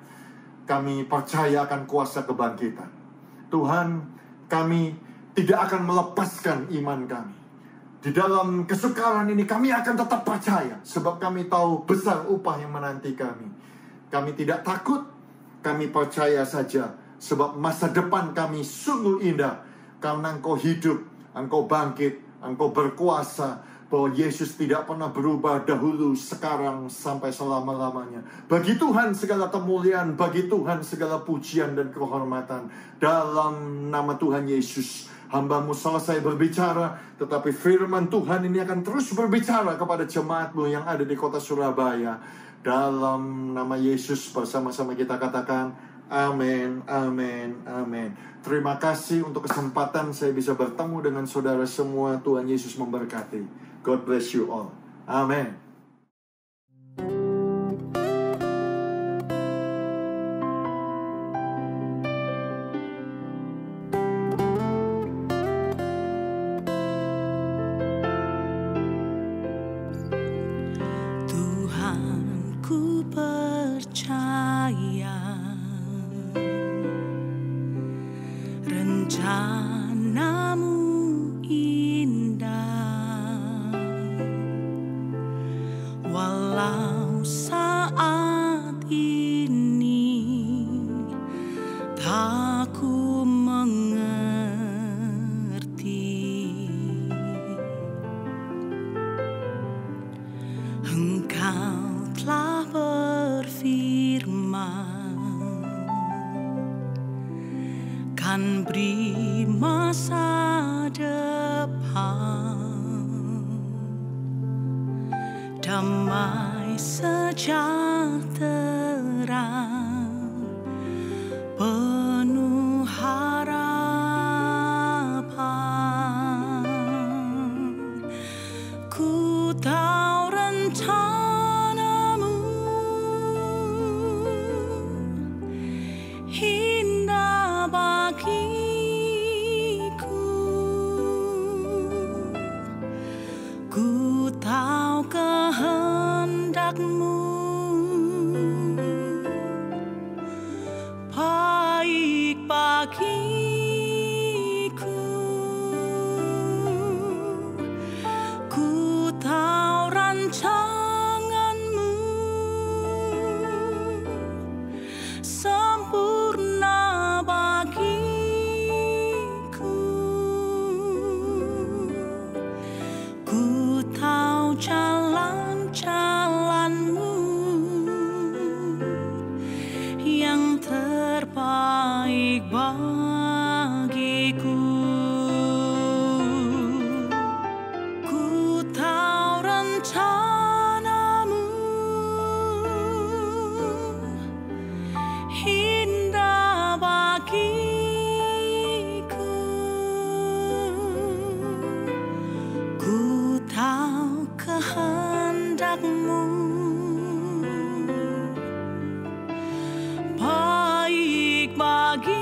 kami percaya akan kuasa kebangkitan. Tuhan, kami tidak akan melepaskan iman kami. Di dalam kesukaran ini kami akan tetap percaya, sebab kami tahu besar upah yang menanti kami. Kami tidak takut, kami percaya saja, sebab masa depan kami sungguh indah. Karena Engkau hidup, Engkau bangkit, Engkau berkuasa, bahwa Yesus tidak pernah berubah dahulu, sekarang, sampai selama-lamanya. Bagi Tuhan segala kemuliaan, bagi Tuhan segala pujian dan kehormatan. Dalam nama Tuhan Yesus, hamba-Mu selesai berbicara, tetapi firman Tuhan ini akan terus berbicara kepada jemaat-Mu yang ada di kota Surabaya. Dalam nama Yesus bersama-sama kita katakan amin, amin, amin. Terima kasih untuk kesempatan saya bisa bertemu dengan saudara semua. Tuhan Yesus memberkati. God bless you all. Amen. Tuhan, ku percaya rencana-Mu indah, walau saat ini tak ku mengerti. Engkau telah berfirman, kan beri masa depan, damai sejahtera, penuh harapan. Ku tahu rencana-Mu indah bagiku. Ku tahu kehendak-Mu baik bagiku. Ku tahu rancangan-Mu sempurna bagiku. Ku tahu jalan-jalan-Mu yang terbaik bagiku. Ku tahu rencana-Mu indah bagiku. Ku tahu kehendak-Mu baik bagiku.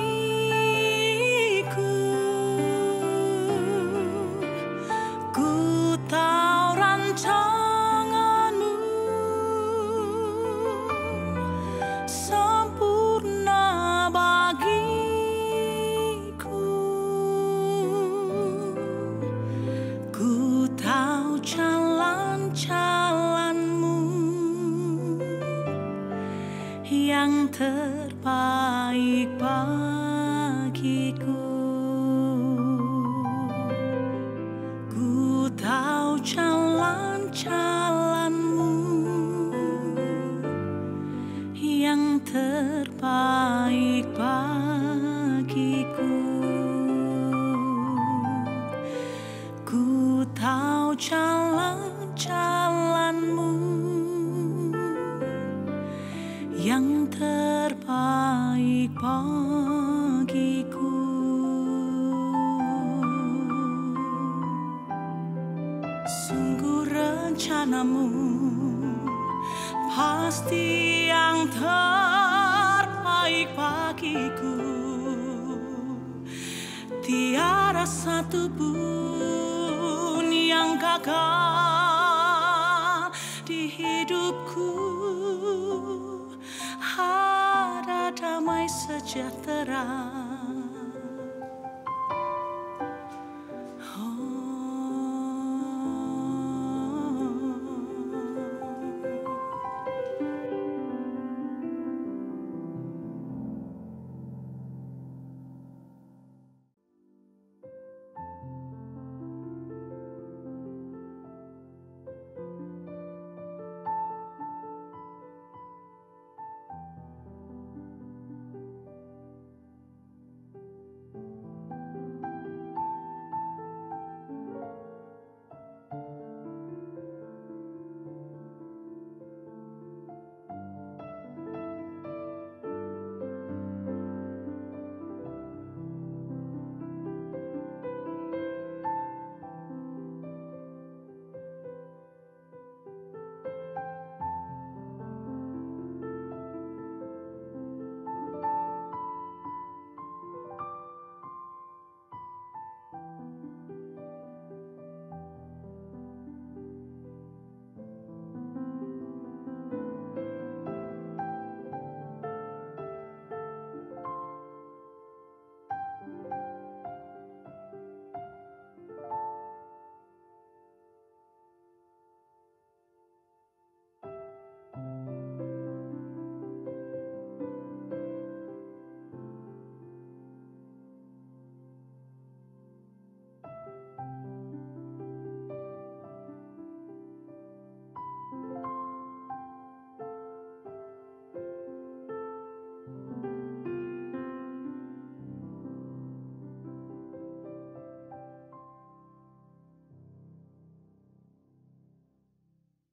Ku tahu rancangan-Mu sempurna bagiku. Ku tahu jalan-jalan-Mu yang terbaik bagiku. Ku tahu jalan-jalan-Mu yang terbaik bagiku. tahu jalan-jalanmu yang terbaik bagiku. Sungguh rencanamu pasti yang terbaik bagiku. Tiada satu pun yang gagal di hidupku. Ada damai sejahtera